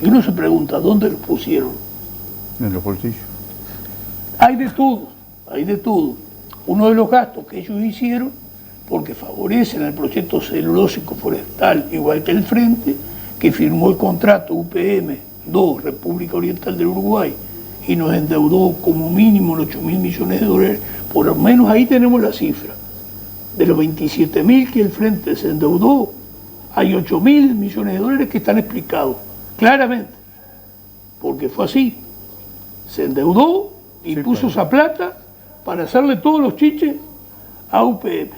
Y uno se pregunta, ¿dónde los pusieron? En los bolsillos. Hay de todo, hay de todo. Uno de los gastos que ellos hicieron, porque favorecen el proyecto celulósico forestal, igual que el Frente, que firmó el contrato UPM 2, República Oriental del Uruguay, y nos endeudó como mínimo en 8.000 millones de dólares, por lo menos ahí tenemos la cifra. De los 27.000 que el Frente se endeudó, hay 8.000 millones de dólares que están explicados, claramente, porque fue así. Se endeudó y puso esa plata para hacerle todos los chiches a UPM.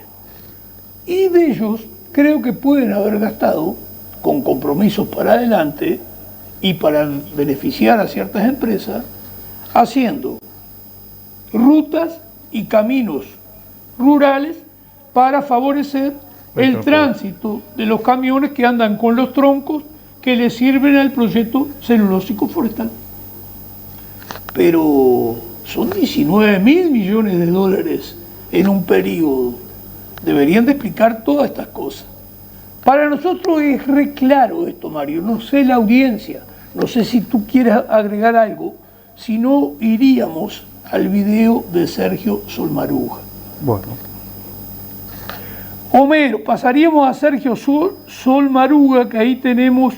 Y de ellos creo que pueden haber gastado, con compromisos para adelante y para beneficiar a ciertas empresas, haciendo rutas y caminos rurales para favorecer el tránsito de los camiones que andan con los troncos que le sirven al proyecto celulósico forestal. Pero son 19.000 millones de dólares en un periodo. Deberían de explicar todas estas cosas. Para nosotros es re claro esto, Mario. No sé la audiencia, no sé si tú quieres agregar algo, si no iríamos al video de Sergio Solmaruga. Bueno. Homero, pasaríamos a Sergio Solmaruga, que ahí tenemos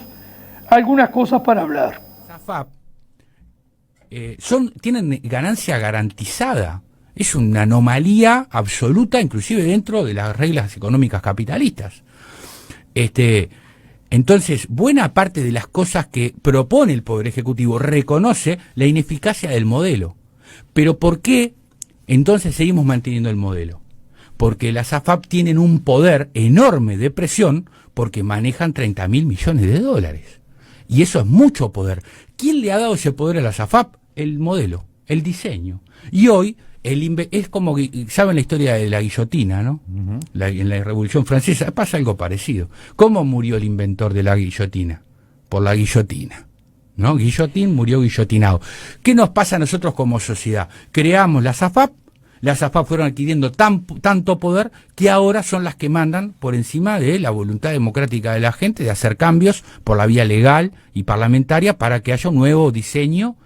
algunas cosas para hablar. SAFAP tienen ganancia garantizada. Es una anomalía absoluta, inclusive dentro de las reglas económicas capitalistas. Entonces, buena parte de las cosas que propone el Poder Ejecutivo reconoce la ineficacia del modelo. Pero ¿por qué entonces seguimos manteniendo el modelo? Porque las AFAP tienen un poder enorme de presión porque manejan 30.000 millones de dólares. Y eso es mucho poder. ¿Quién le ha dado ese poder a las AFAP? El modelo, el diseño. Y hoy es como, ¿saben la historia de la guillotina, no? En la Revolución Francesa pasa algo parecido. ¿Cómo murió el inventor de la guillotina? Por la guillotina, ¿no? Guillotín murió guillotinado. ¿Qué nos pasa a nosotros como sociedad? Creamos las AFAP fueron adquiriendo tanto poder que ahora son las que mandan por encima de la voluntad democrática de la gente de hacer cambios por la vía legal y parlamentaria para que haya un nuevo diseño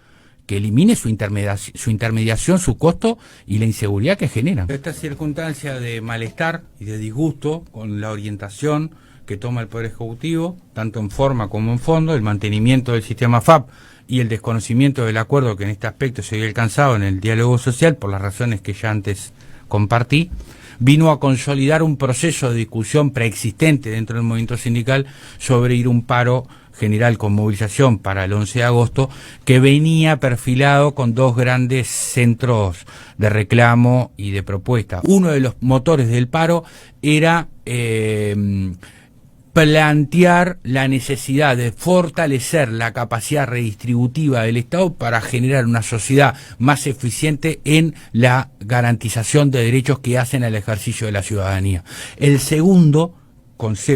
que elimine su intermediación, su costo y la inseguridad que generan. Esta circunstancia de malestar y de disgusto con la orientación que toma el Poder Ejecutivo, tanto en forma como en fondo, el mantenimiento del sistema FAP y el desconocimiento del acuerdo que en este aspecto se había alcanzado en el diálogo social, por las razones que ya antes compartí, vino a consolidar un proceso de discusión preexistente dentro del movimiento sindical sobre ir a un paro general con movilización para el 11 de agosto, que venía perfilado con dos grandes centros de reclamo y de propuesta. Uno de los motores del paro era plantear la necesidad de fortalecer la capacidad redistributiva del Estado para generar una sociedad más eficiente en la garantización de derechos que hacen al ejercicio de la ciudadanía. El segundo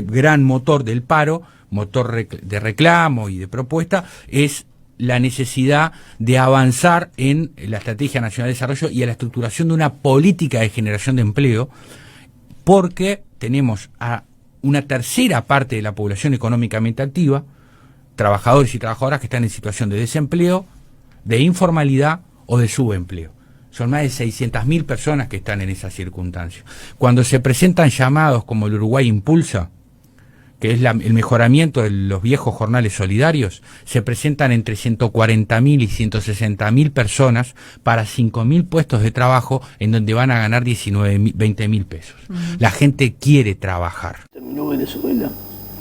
gran motor del paro, motor de reclamo y de propuesta, es la necesidad de avanzar en la Estrategia Nacional de Desarrollo y a la estructuración de una política de generación de empleo, porque tenemos a una tercera parte de la población económicamente activa, trabajadores y trabajadoras que están en situación de desempleo, de informalidad o de subempleo. Son más de 600.000 personas que están en esa circunstancia. Cuando se presentan llamados como el Uruguay Impulsa, que es el mejoramiento de los viejos jornales solidarios, se presentan entre 140.000 y 160.000 personas para 5.000 puestos de trabajo en donde van a ganar 20.000 pesos. La gente quiere trabajar. Terminó Venezuela.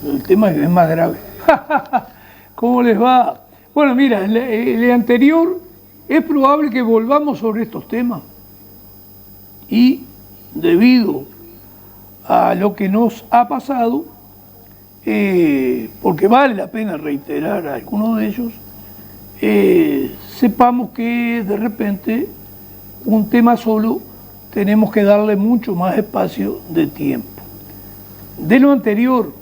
El tema es más grave. ¿Cómo les va? Bueno, mira, el anterior es probable que volvamos sobre estos temas y debido a lo que nos ha pasado, porque vale la pena reiterar algunos de ellos, sepamos que de repente un tema solo tenemos que darle mucho más espacio de tiempo. De lo anterior,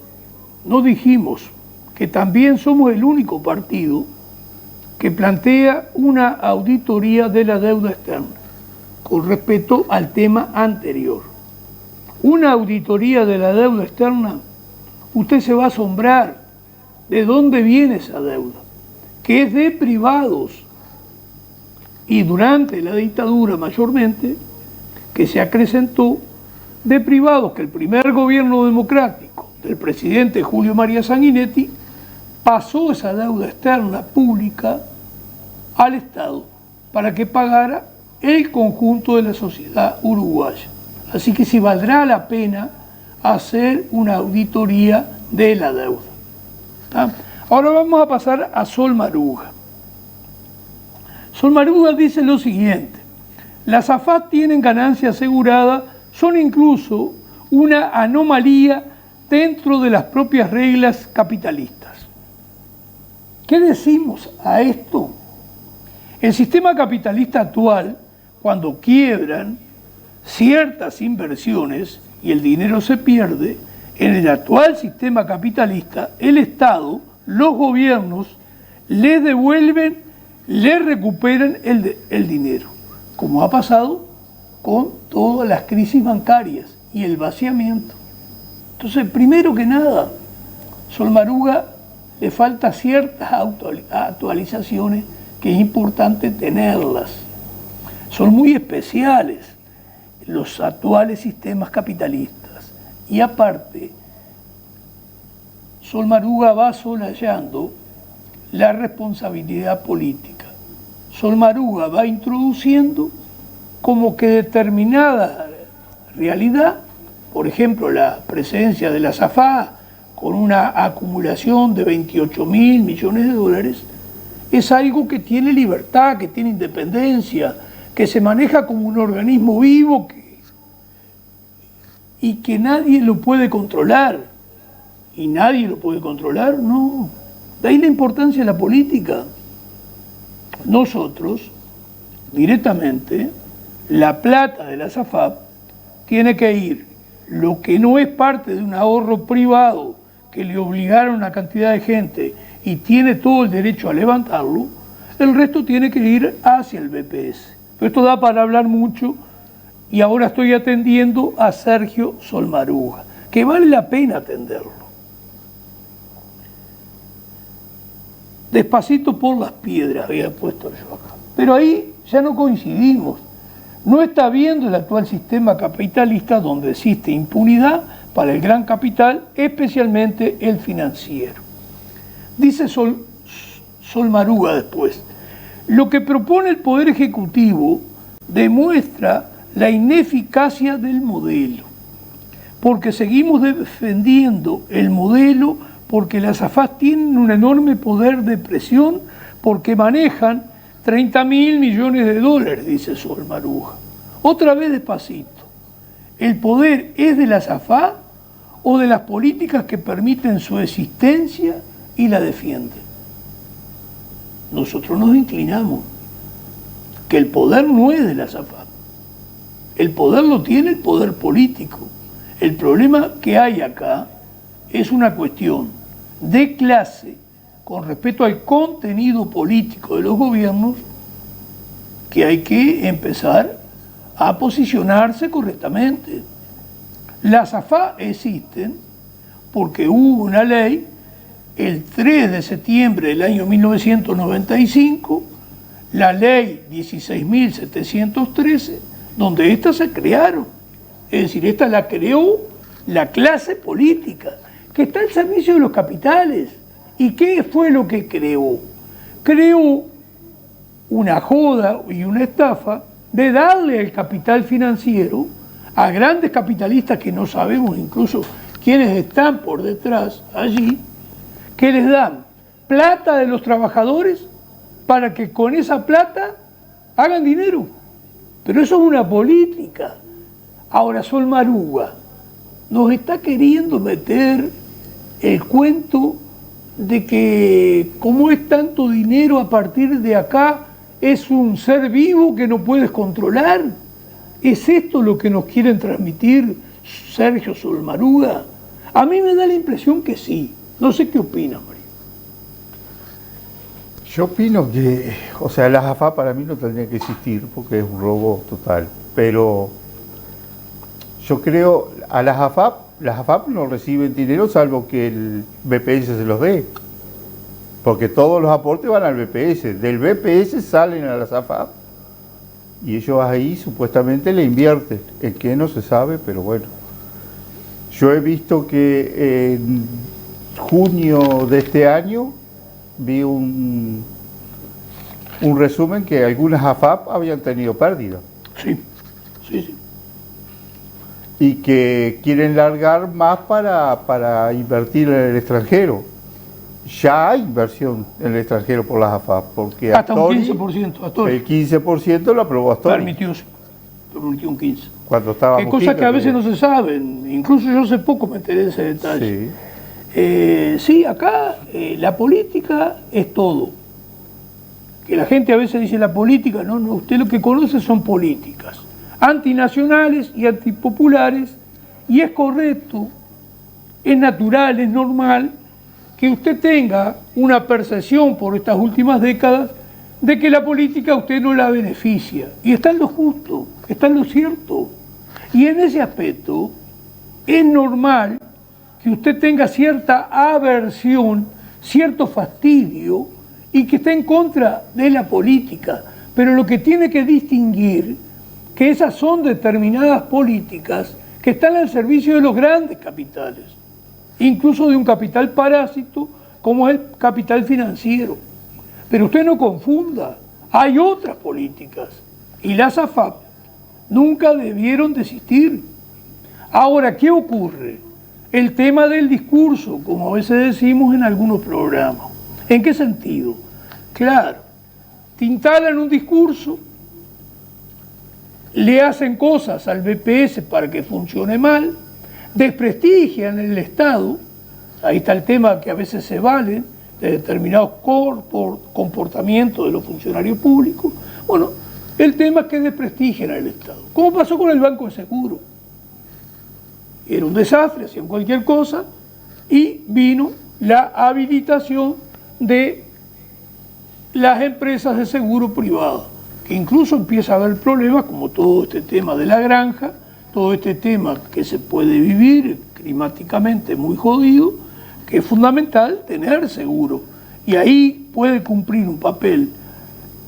nos dijimos que también somos el único partido que plantea una auditoría de la deuda externa con respecto al tema anterior. Una auditoría de la deuda externa, usted se va a asombrar de dónde viene esa deuda, que es de privados, y durante la dictadura mayormente, que se acrecentó de privados, que el primer gobierno democrático del presidente Julio María Sanguinetti pasó esa deuda externa pública al Estado para que pagara el conjunto de la sociedad uruguaya. Así que sí valdrá la pena hacer una auditoría de la deuda. ¿Tá? Ahora vamos a pasar a Sol Maruga. Sol Maruga dice lo siguiente: las AFAP tienen ganancia asegurada, son incluso una anomalía dentro de las propias reglas capitalistas. ¿Qué decimos a esto? El sistema capitalista actual, cuando quiebran ciertas inversiones y el dinero se pierde, en el actual sistema capitalista, el Estado, los gobiernos, les devuelven, les recuperan el dinero, como ha pasado con todas las crisis bancarias y el vaciamiento. Entonces, primero que nada, Sol Maruga le falta ciertas actualizaciones que es importante tenerlas. Son muy especiales los actuales sistemas capitalistas. Y aparte, Sol Maruga va solayando la responsabilidad política. Sol Maruga va introduciendo como que determinada realidad, por ejemplo, la presencia de la SAFA con una acumulación de 28.000 millones de dólares, es algo que tiene libertad, que tiene independencia, que se maneja como un organismo vivo y que nadie lo puede controlar. ¿Y nadie lo puede controlar? No. De ahí la importancia de la política. Nosotros, directamente, la plata de la SAFAP tiene que ir, lo que no es parte de un ahorro privado que le obligaron a una cantidad de gente y tiene todo el derecho a levantarlo, el resto tiene que ir hacia el BPS. Pero esto da para hablar mucho y ahora estoy atendiendo a Sergio Sol Maruga, que vale la pena atenderlo. Despacito por las piedras había puesto yo acá. Pero ahí ya no coincidimos. No está viendo el actual sistema capitalista donde existe impunidad para el gran capital, especialmente el financiero. Dice Sol Maruga después: lo que propone el Poder Ejecutivo demuestra la ineficacia del modelo, porque seguimos defendiendo el modelo, porque las AFAP tienen un enorme poder de presión, porque manejan 30.000 millones de dólares, dice Sol Maruga. Otra vez despacito. ¿El poder es de las AFAP o de las políticas que permiten su existencia y la defienden? Nosotros nos inclinamos que el poder no es de las AFAP. El poder lo tiene el poder político. El problema que hay acá es una cuestión de clase con respecto al contenido político de los gobiernos, que hay que empezar a posicionarse correctamente. Las AFAP existen porque hubo una ley el 3 de septiembre del año 1995, la ley 16.713, donde estas se crearon. Es decir, esta la creó la clase política, que está al servicio de los capitales. ¿Y qué fue lo que creó? Creó una joda y una estafa de darle el capital financiero a grandes capitalistas que no sabemos incluso quiénes están por detrás allí, que les dan plata de los trabajadores para que con esa plata hagan dinero. Pero eso es una política. Ahora, Sol Maruga nos está queriendo meter el cuento de que como es tanto dinero a partir de acá, es un ser vivo que no puedes controlar. ¿Es esto lo que nos quieren transmitir Sergio Sol Maruga? A mí me da la impresión que sí. No sé qué opinas, Mario. Yo opino que, o sea, las AFAP para mí no tendrían que existir porque es un robo total. Pero yo creo, a las AFAP no reciben dinero salvo que el BPS se los dé. Porque todos los aportes van al BPS. Del BPS salen a las AFAP y ellos ahí supuestamente le invierten. En qué no se sabe, pero bueno. Yo he visto que en junio de este año vi un resumen que algunas AFAP habían tenido pérdida. Sí, sí, sí. Y que quieren largar más para invertir en el extranjero. Ya hay inversión en el extranjero por las AFAP, porque hasta Astori, un 15%. Astori. El 15% lo aprobó Astori. Permitió un 15%. Cuando estaba Hay cosas que a veces no se saben. Incluso yo hace poco me enteré de ese detalle. Sí. Sí, acá la política es todo. Que la gente a veces dice la política, no, usted lo que conoce son políticas antinacionales y antipopulares, y es correcto, es natural, es normal que usted tenga una percepción por estas últimas décadas de que la política a usted no la beneficia. Y está en lo justo, está en lo cierto. Y en ese aspecto es normal que usted tenga cierta aversión, cierto fastidio y que esté en contra de la política. Pero lo que tiene que distinguir que esas son determinadas políticas que están al servicio de los grandes capitales, incluso de un capital parásito como es el capital financiero. Pero usted no confunda, hay otras políticas y las AFAP nunca debieron desistir. Ahora, ¿qué ocurre? El tema del discurso, como a veces decimos en algunos programas. ¿En qué sentido? Claro, te instalan un discurso, le hacen cosas al BPS para que funcione mal, desprestigian el Estado, ahí está el tema que a veces se valen de determinados comportamientos de los funcionarios públicos. Bueno, el tema es que desprestigian al Estado. ¿Cómo pasó con el Banco de Seguro? Era un desastre, hacían cualquier cosa y vino la habilitación de las empresas de seguro privado, que incluso empieza a haber problemas como todo este tema de la granja, todo este tema que se puede vivir climáticamente muy jodido, que es fundamental tener seguro. Y ahí puede cumplir un papel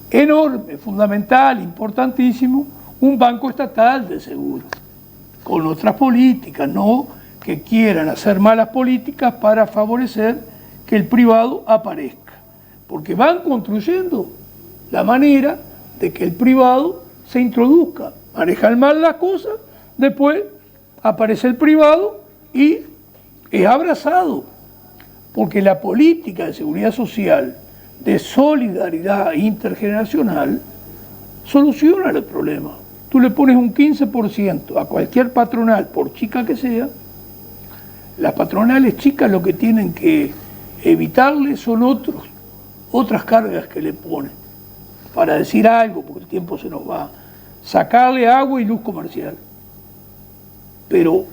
enorme, fundamental, importantísimo, un banco estatal de seguro, con otras políticas, no que quieran hacer malas políticas para favorecer que el privado aparezca, porque van construyendo la manera de que el privado se introduzca, manejan mal las cosas, después aparece el privado y es abrazado, porque la política de seguridad social, de solidaridad intergeneracional, soluciona el problema. Tú le pones un 15% a cualquier patronal, por chica que sea, las patronales chicas lo que tienen que evitarle son otras cargas que le ponen, para decir algo, porque el tiempo se nos va, sacarle agua y luz comercial. Pero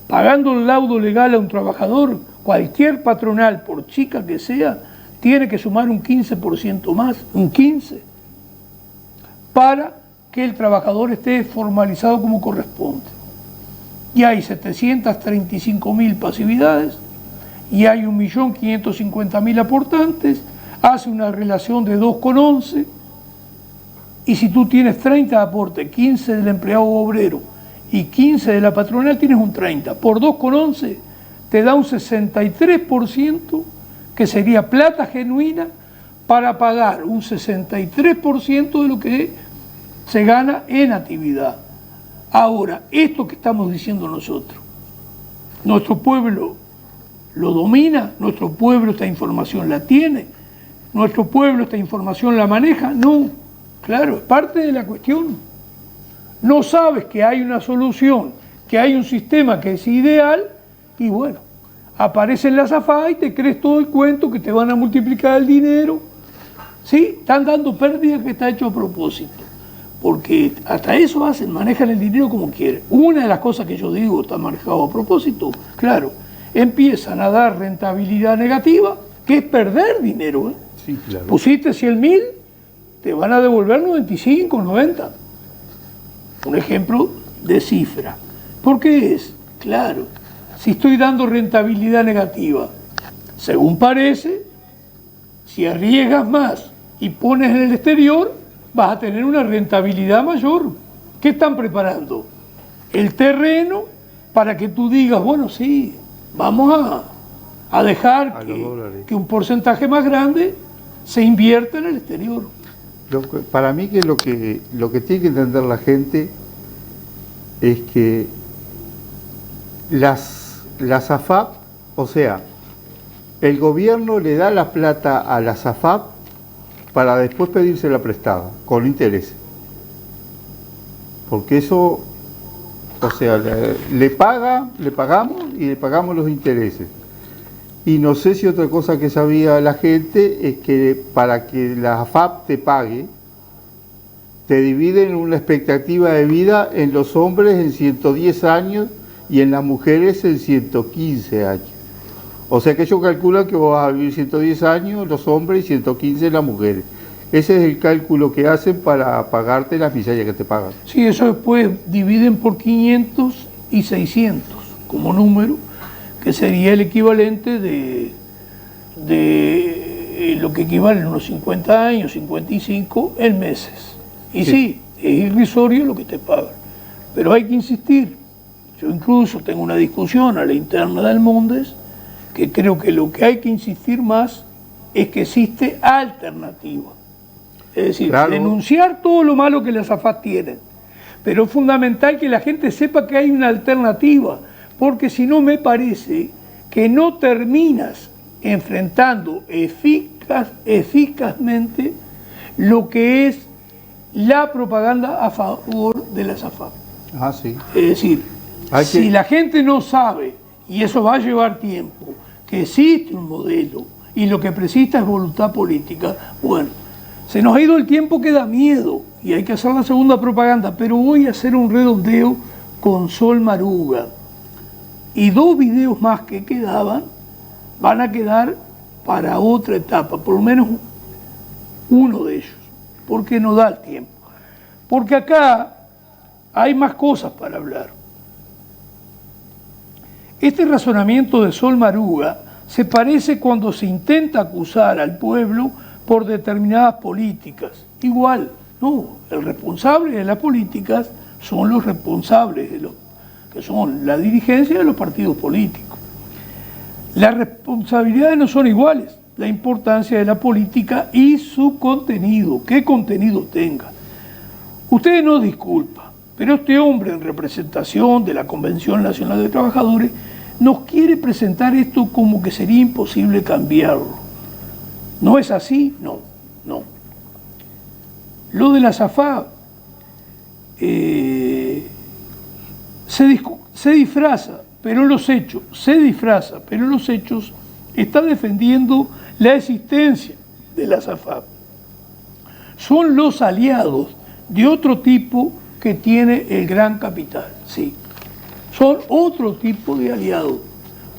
pagando el laudo legal a un trabajador, cualquier patronal, por chica que sea, tiene que sumar un 15% más, un 15%, para que el trabajador esté formalizado como corresponde. Y hay 735.000 pasividades, y hay 1.550.000 aportantes, hace una relación de 2,11, y si tú tienes 30 aportes, 15 del empleado obrero y 15 de la patronal, tienes un 30. Por 2,11 te da un 63%, que sería plata genuina para pagar un 63% de lo que se gana en actividad. Ahora, esto que estamos diciendo nosotros, nuestro pueblo lo domina, nuestro pueblo esta información la tiene, nuestro pueblo esta información la maneja, no. Claro, es parte de la cuestión. No sabes que hay una solución, que hay un sistema que es ideal, y bueno, aparecen las AFA y te crees todo el cuento que te van a multiplicar el dinero. Sí, están dando pérdidas que está hecho a propósito, porque hasta eso hacen, manejan el dinero como quieren. Una de las cosas que yo digo está manejado a propósito, claro, empiezan a dar rentabilidad negativa, que es perder dinero. Sí, claro. Pusiste 100.000, te van a devolver 95, 90. Un ejemplo de cifra. ¿Por qué es? Claro, si estoy dando rentabilidad negativa, según parece, si arriesgas más y pones en el exterior, vas a tener una rentabilidad mayor. ¿Qué están preparando? El terreno para que tú digas, bueno, sí, vamos a dejar que un porcentaje más grande se invierta en el exterior. Para mí que lo que tiene que entender la gente es que las AFAP, o sea, el gobierno le da la plata a las AFAP para después pedírsela prestada, con interés. Porque eso, o sea, le pagamos y le pagamos los intereses. Y no sé si otra cosa que sabía la gente es que para que la AFAP te pague, te dividen una expectativa de vida en los hombres en 110 años y en las mujeres en 115 años. O sea que ellos calculan que vos vas a vivir 110 años los hombres y 115 las mujeres. Ese es el cálculo que hacen para pagarte las miserias que te pagan. Sí, eso después dividen por 500 y 600 como número, que sería el equivalente de lo que equivalen a unos 50 años, 55 en meses. Y sí, es irrisorio lo que te pagan. Pero hay que insistir. Yo incluso tengo una discusión a la interna del Mondes, que creo que lo que hay que insistir más es que existe alternativa. Es decir, claro, denunciar todo lo malo que las AFAP tienen. Pero es fundamental que la gente sepa que hay una alternativa, porque si no me parece que no terminas enfrentando eficazmente lo que es la propaganda a favor de las AFAP. Ah, sí. Es decir, si la gente no sabe, y eso va a llevar tiempo, que existe un modelo y lo que precisa es voluntad política, bueno, se nos ha ido el tiempo que da miedo y hay que hacer la segunda propaganda, pero voy a hacer un redondeo con Sol Maruga. Y 2 videos más que quedaban van a quedar para otra etapa, por lo menos uno de ellos, porque no da el tiempo. Porque acá hay más cosas para hablar. Este razonamiento de Sol Maruga se parece cuando se intenta acusar al pueblo por determinadas políticas. Igual, no, el responsable de las políticas son los responsables de que son la dirigencia de los partidos políticos. Las responsabilidades no son iguales. La importancia de la política y su contenido, qué contenido tenga. Ustedes nos disculpan, pero este hombre en representación de la Convención Nacional de Trabajadores nos quiere presentar esto como que sería imposible cambiarlo. ¿No es así? No, no. Lo de la AFAP se disfraza, pero los hechos, está defendiendo la existencia de la AFAP. Son los aliados de otro tipo que tiene el gran capital, sí. Son otro tipo de aliados,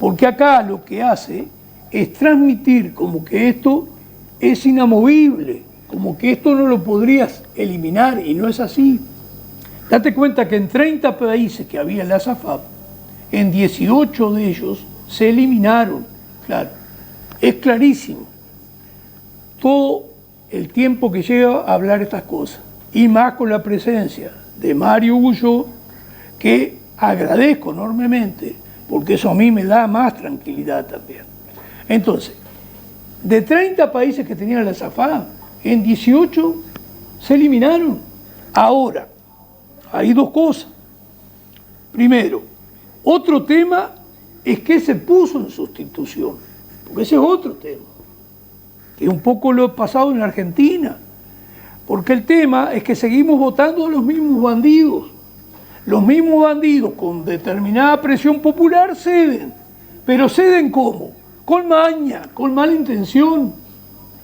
porque acá lo que hace es transmitir como que esto es inamovible, como que esto no lo podrías eliminar, y no es así. Date cuenta que en 30 países que había la AFAP, en 18 de ellos se eliminaron, claro, es clarísimo. Todo el tiempo que lleva a hablar estas cosas, y más con la presencia de Mario Guyot, que agradezco enormemente, porque eso a mí me da más tranquilidad también. Entonces, de 30 países que tenían la AFAP, en 18 se eliminaron. Ahora, hay 2 cosas. Primero, otro tema es que se puso en sustitución, porque ese es otro tema, que un poco lo he pasado en Argentina. Porque el tema es que seguimos votando a los mismos bandidos. Los mismos bandidos con determinada presión popular ceden. Pero ceden ¿cómo? Con maña, con mala intención.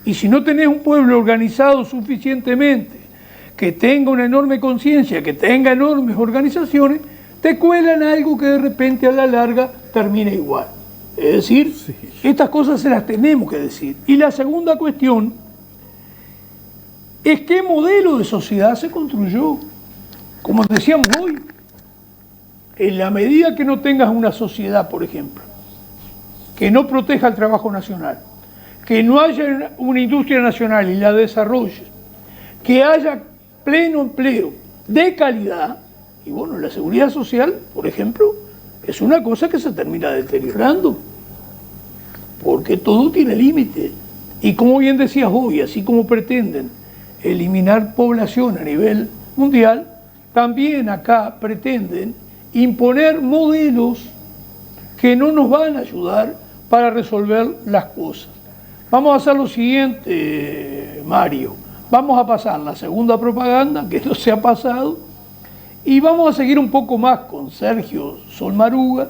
Y si no tenés un pueblo organizado suficientemente, que tenga una enorme conciencia, que tenga enormes organizaciones, te cuelan algo que de repente a la larga termina igual. Es decir, sí, estas cosas se las tenemos que decir. Y la segunda cuestión es qué modelo de sociedad se construyó. Como decíamos hoy, en la medida que no tengas una sociedad, por ejemplo, que no proteja el trabajo nacional, que no haya una industria nacional y la desarrolle, que haya pleno empleo de calidad, y bueno, la seguridad social, por ejemplo, es una cosa que se termina deteriorando, porque todo tiene límite. Y como bien decías hoy, así como pretenden eliminar población a nivel mundial, también acá pretenden imponer modelos que no nos van a ayudar para resolver las cosas. Vamos a hacer lo siguiente, Mario. Vamos a pasar la segunda propaganda, que no se ha pasado, y vamos a seguir un poco más con Sergio Solmaruga,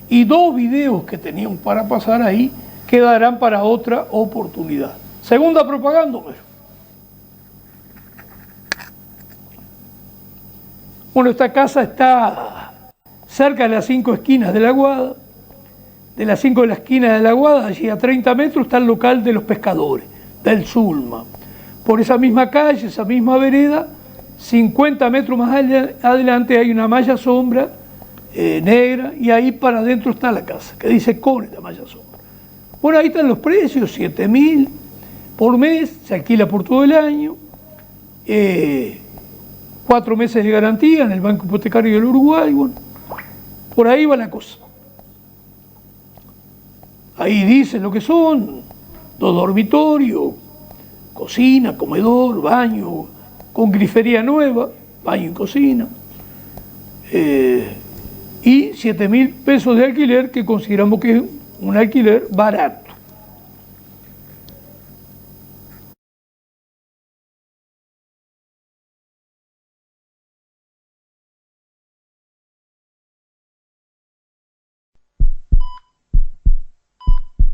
y 2 videos que teníamos para pasar ahí quedarán para otra oportunidad. Segunda propaganda, Homero. Bueno, esta casa está cerca de las 5 esquinas de la Aguada. De las 5 de la esquina de la Aguada, allí a 30 metros, está el local de los pescadores, del Zulma. Por esa misma calle, esa misma vereda, 50 metros más adelante hay una malla sombra negra, y ahí para adentro está la casa, que dice Cone, la malla sombra. Bueno, ahí están los precios, 7.000 por mes, se alquila por todo el año, 4 meses de garantía en el Banco Hipotecario del Uruguay. Bueno, por ahí va la cosa. Ahí dicen lo que son: 2 dormitorios, cocina, comedor, baño, con grifería nueva, baño y cocina, y 7.000 pesos de alquiler, que consideramos que es un alquiler barato.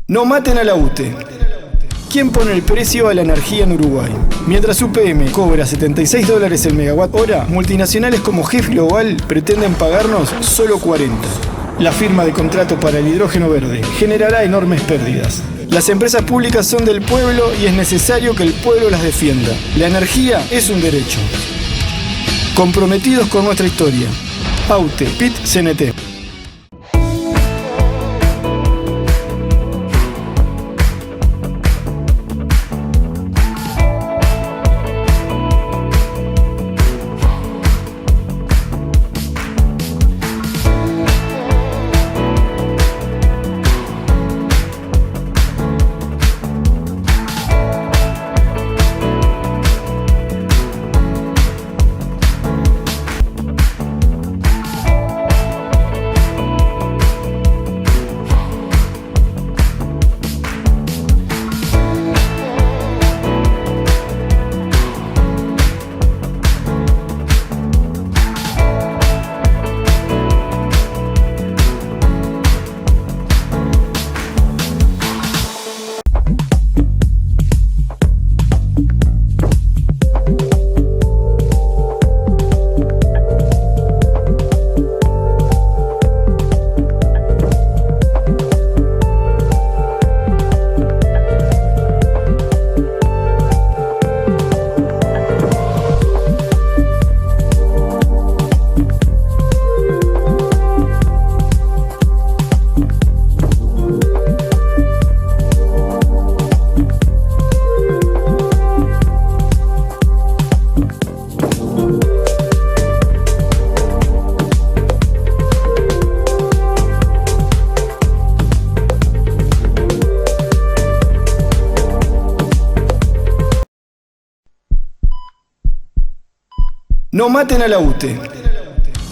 No maten a la UTE. ¿Quién pone el precio a la energía en Uruguay? Mientras UPM cobra $76 el megawatt hora, multinacionales como GEF Global pretenden pagarnos solo 40. La firma de contrato para el hidrógeno verde generará enormes pérdidas. Las empresas públicas son del pueblo y es necesario que el pueblo las defienda. La energía es un derecho. Comprometidos con nuestra historia. AUTE, PIT-CNT. No maten a la UTE.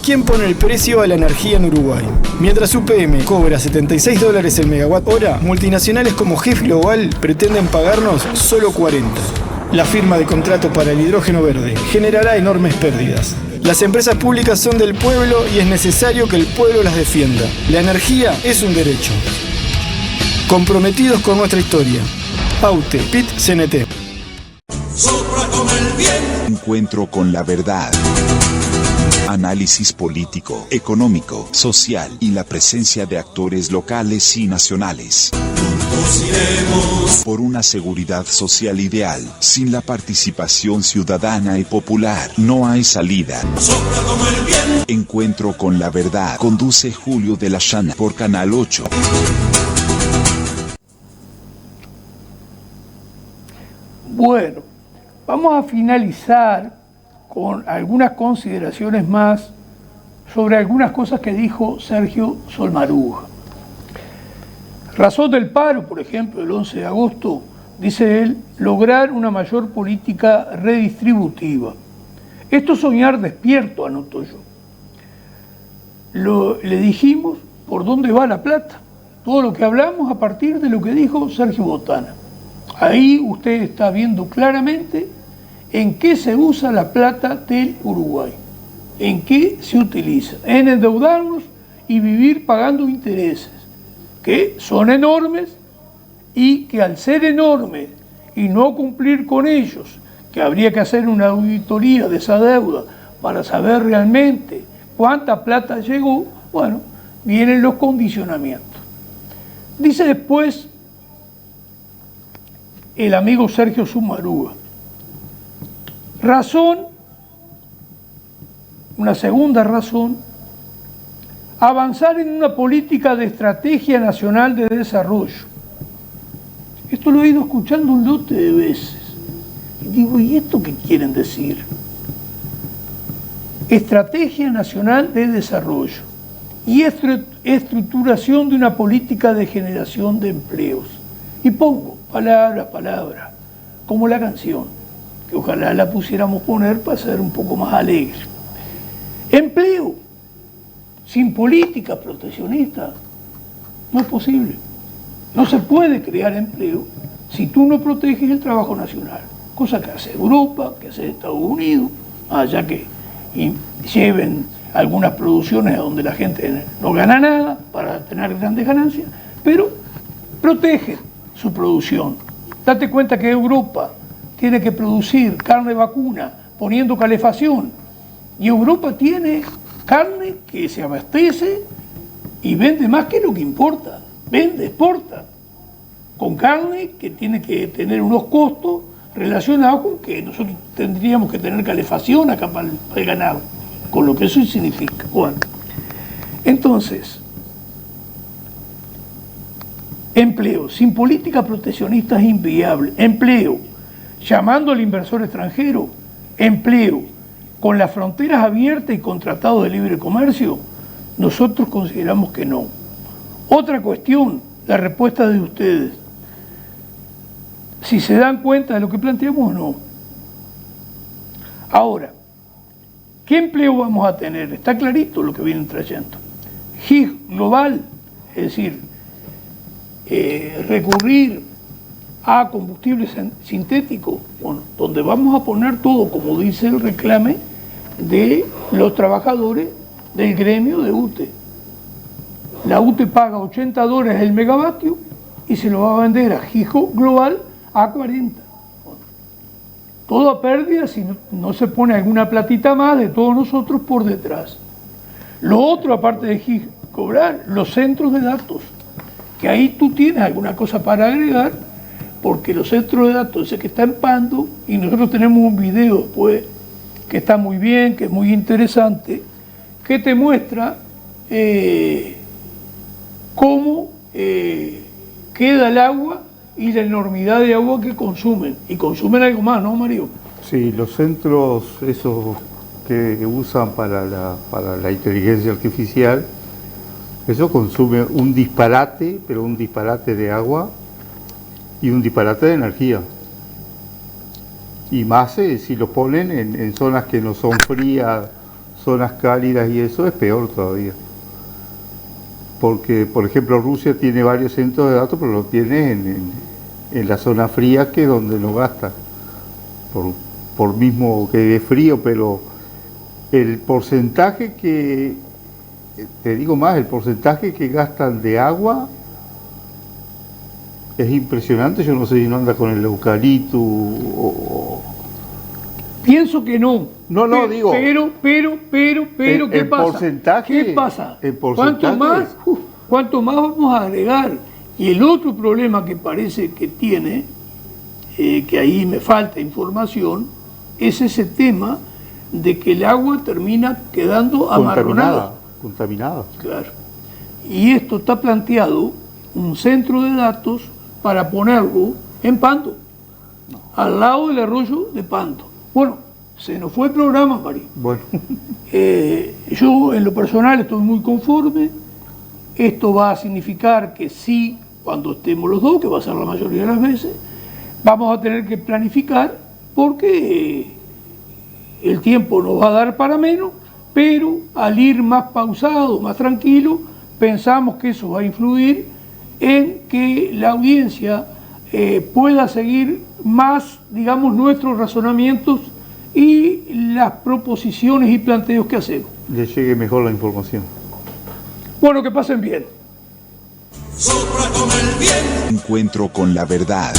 ¿Quién pone el precio a la energía en Uruguay? Mientras UPM cobra $76 el megawatt hora, multinacionales como GEF Global pretenden pagarnos solo 40. La firma de contrato para el hidrógeno verde generará enormes pérdidas. Las empresas públicas son del pueblo y es necesario que el pueblo las defienda. La energía es un derecho. Comprometidos con nuestra historia. AUTE, PIT-CNT. Encuentro con la verdad. Análisis político, económico, social y la presencia de actores locales y nacionales. Por una seguridad social ideal, sin la participación ciudadana y popular, no hay salida. Encuentro con la verdad. Conduce Julio de la Llana por Canal 8. Bueno, vamos a finalizar con algunas consideraciones más sobre algunas cosas que dijo Sergio Solmaruga. Razón del paro, por ejemplo, el 11 de agosto, dice él, lograr una mayor política redistributiva. Esto es soñar despierto, anotó yo. Le dijimos por dónde va la plata, todo lo que hablamos a partir de lo que dijo Sergio Botana. Ahí usted está viendo claramente en qué se usa la plata del Uruguay, en qué se utiliza, en endeudarnos y vivir pagando intereses, que son enormes y que al ser enormes y no cumplir con ellos, que habría que hacer una auditoría de esa deuda para saber realmente cuánta plata llegó, bueno, vienen los condicionamientos. Dice después el amigo Sergio Solmaruga, razón, una segunda razón, avanzar en una política de estrategia nacional de desarrollo. Esto lo he ido escuchando un lote de veces. Y digo, ¿y esto qué quieren decir? Estrategia nacional de desarrollo y estructuración de una política de generación de empleos. Y pongo palabra a palabra, como la canción, que ojalá la pusiéramos poner para ser un poco más alegre. Empleo sin política proteccionista no es posible. No se puede crear empleo si tú no proteges el trabajo nacional, cosa que hace Europa, que hace Estados Unidos, allá que lleven algunas producciones donde la gente no gana nada para tener grandes ganancias, pero protegen su producción. Date cuenta que Europa tiene que producir carne vacuna poniendo calefacción y Europa tiene carne que se abastece y vende más que lo que importa, exporta, con carne que tiene que tener unos costos relacionados con que nosotros tendríamos que tener calefacción acá para el ganado, con lo que eso significa. Bueno, entonces, empleo sin política proteccionista es inviable. Empleo llamando al inversor extranjero. Empleo con las fronteras abiertas y con tratados de libre comercio. Nosotros consideramos que no. Otra cuestión, la respuesta de ustedes. Si se dan cuenta de lo que planteamos o no. Ahora, ¿qué empleo vamos a tener? Está clarito lo que vienen trayendo. GIG global, es decir, recurrir a combustibles sintéticos, bueno, donde vamos a poner todo, como dice el reclame de los trabajadores del gremio de UTE. La UTE paga $80 el megavatio y se lo va a vender a GIGO Global a 40. Bueno, todo a pérdida si no se pone alguna platita más de todos nosotros por detrás. Lo otro, aparte de GIGO cobrar, los centros de datos, que ahí tú tienes alguna cosa para agregar, porque los centros de datos es que está en Pando y nosotros tenemos un video después que está muy bien, que es muy interesante, que te muestra cómo queda el agua y la enormidad de agua que consumen. Y consumen algo más, ¿no, Mario? Sí, los centros esos que usan para la inteligencia artificial, eso consume un disparate, pero un disparate de agua y un disparate de energía. Y más si lo ponen en zonas que no son frías, zonas cálidas, y eso es peor todavía. Porque, por ejemplo, Rusia tiene varios centros de datos, pero lo tiene en la zona fría, que es donde no gasta. por mismo que es frío, pero el porcentaje que, te digo más, el porcentaje que gastan de agua es impresionante. Yo no sé si no anda con el eucalipto Pienso que no. No, digo. Pero, ¿qué pasa? ¿Qué pasa? ¿Cuánto más vamos a agregar? Y el otro problema que parece que tiene, que ahí me falta información, es ese tema de que el agua termina quedando amarronada. Contaminada. Claro. Y esto está planteado, un centro de datos, para ponerlo en Pando, al lado del arroyo de Pando. Bueno, se nos fue el programa, María. Bueno. Yo en lo personal estoy muy conforme. Esto va a significar que sí, cuando estemos los dos, que va a ser la mayoría de las veces, vamos a tener que planificar porque el tiempo nos va a dar para menos, pero al ir más pausado, más tranquilo, pensamos que eso va a influir en que la audiencia pueda seguir más, digamos, nuestros razonamientos y las proposiciones y planteos que hacemos. Le llegue mejor la información. Bueno, que pasen bien. Encuentro con la verdad.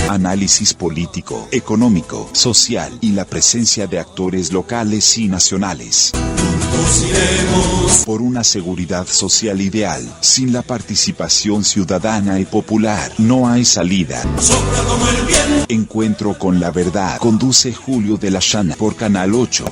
Análisis político, económico, social y la presencia de actores locales y nacionales. Por una seguridad social ideal, sin la participación ciudadana y popular, no hay salida. Encuentro con la verdad. Conduce Julio de la Llana por Canal 8.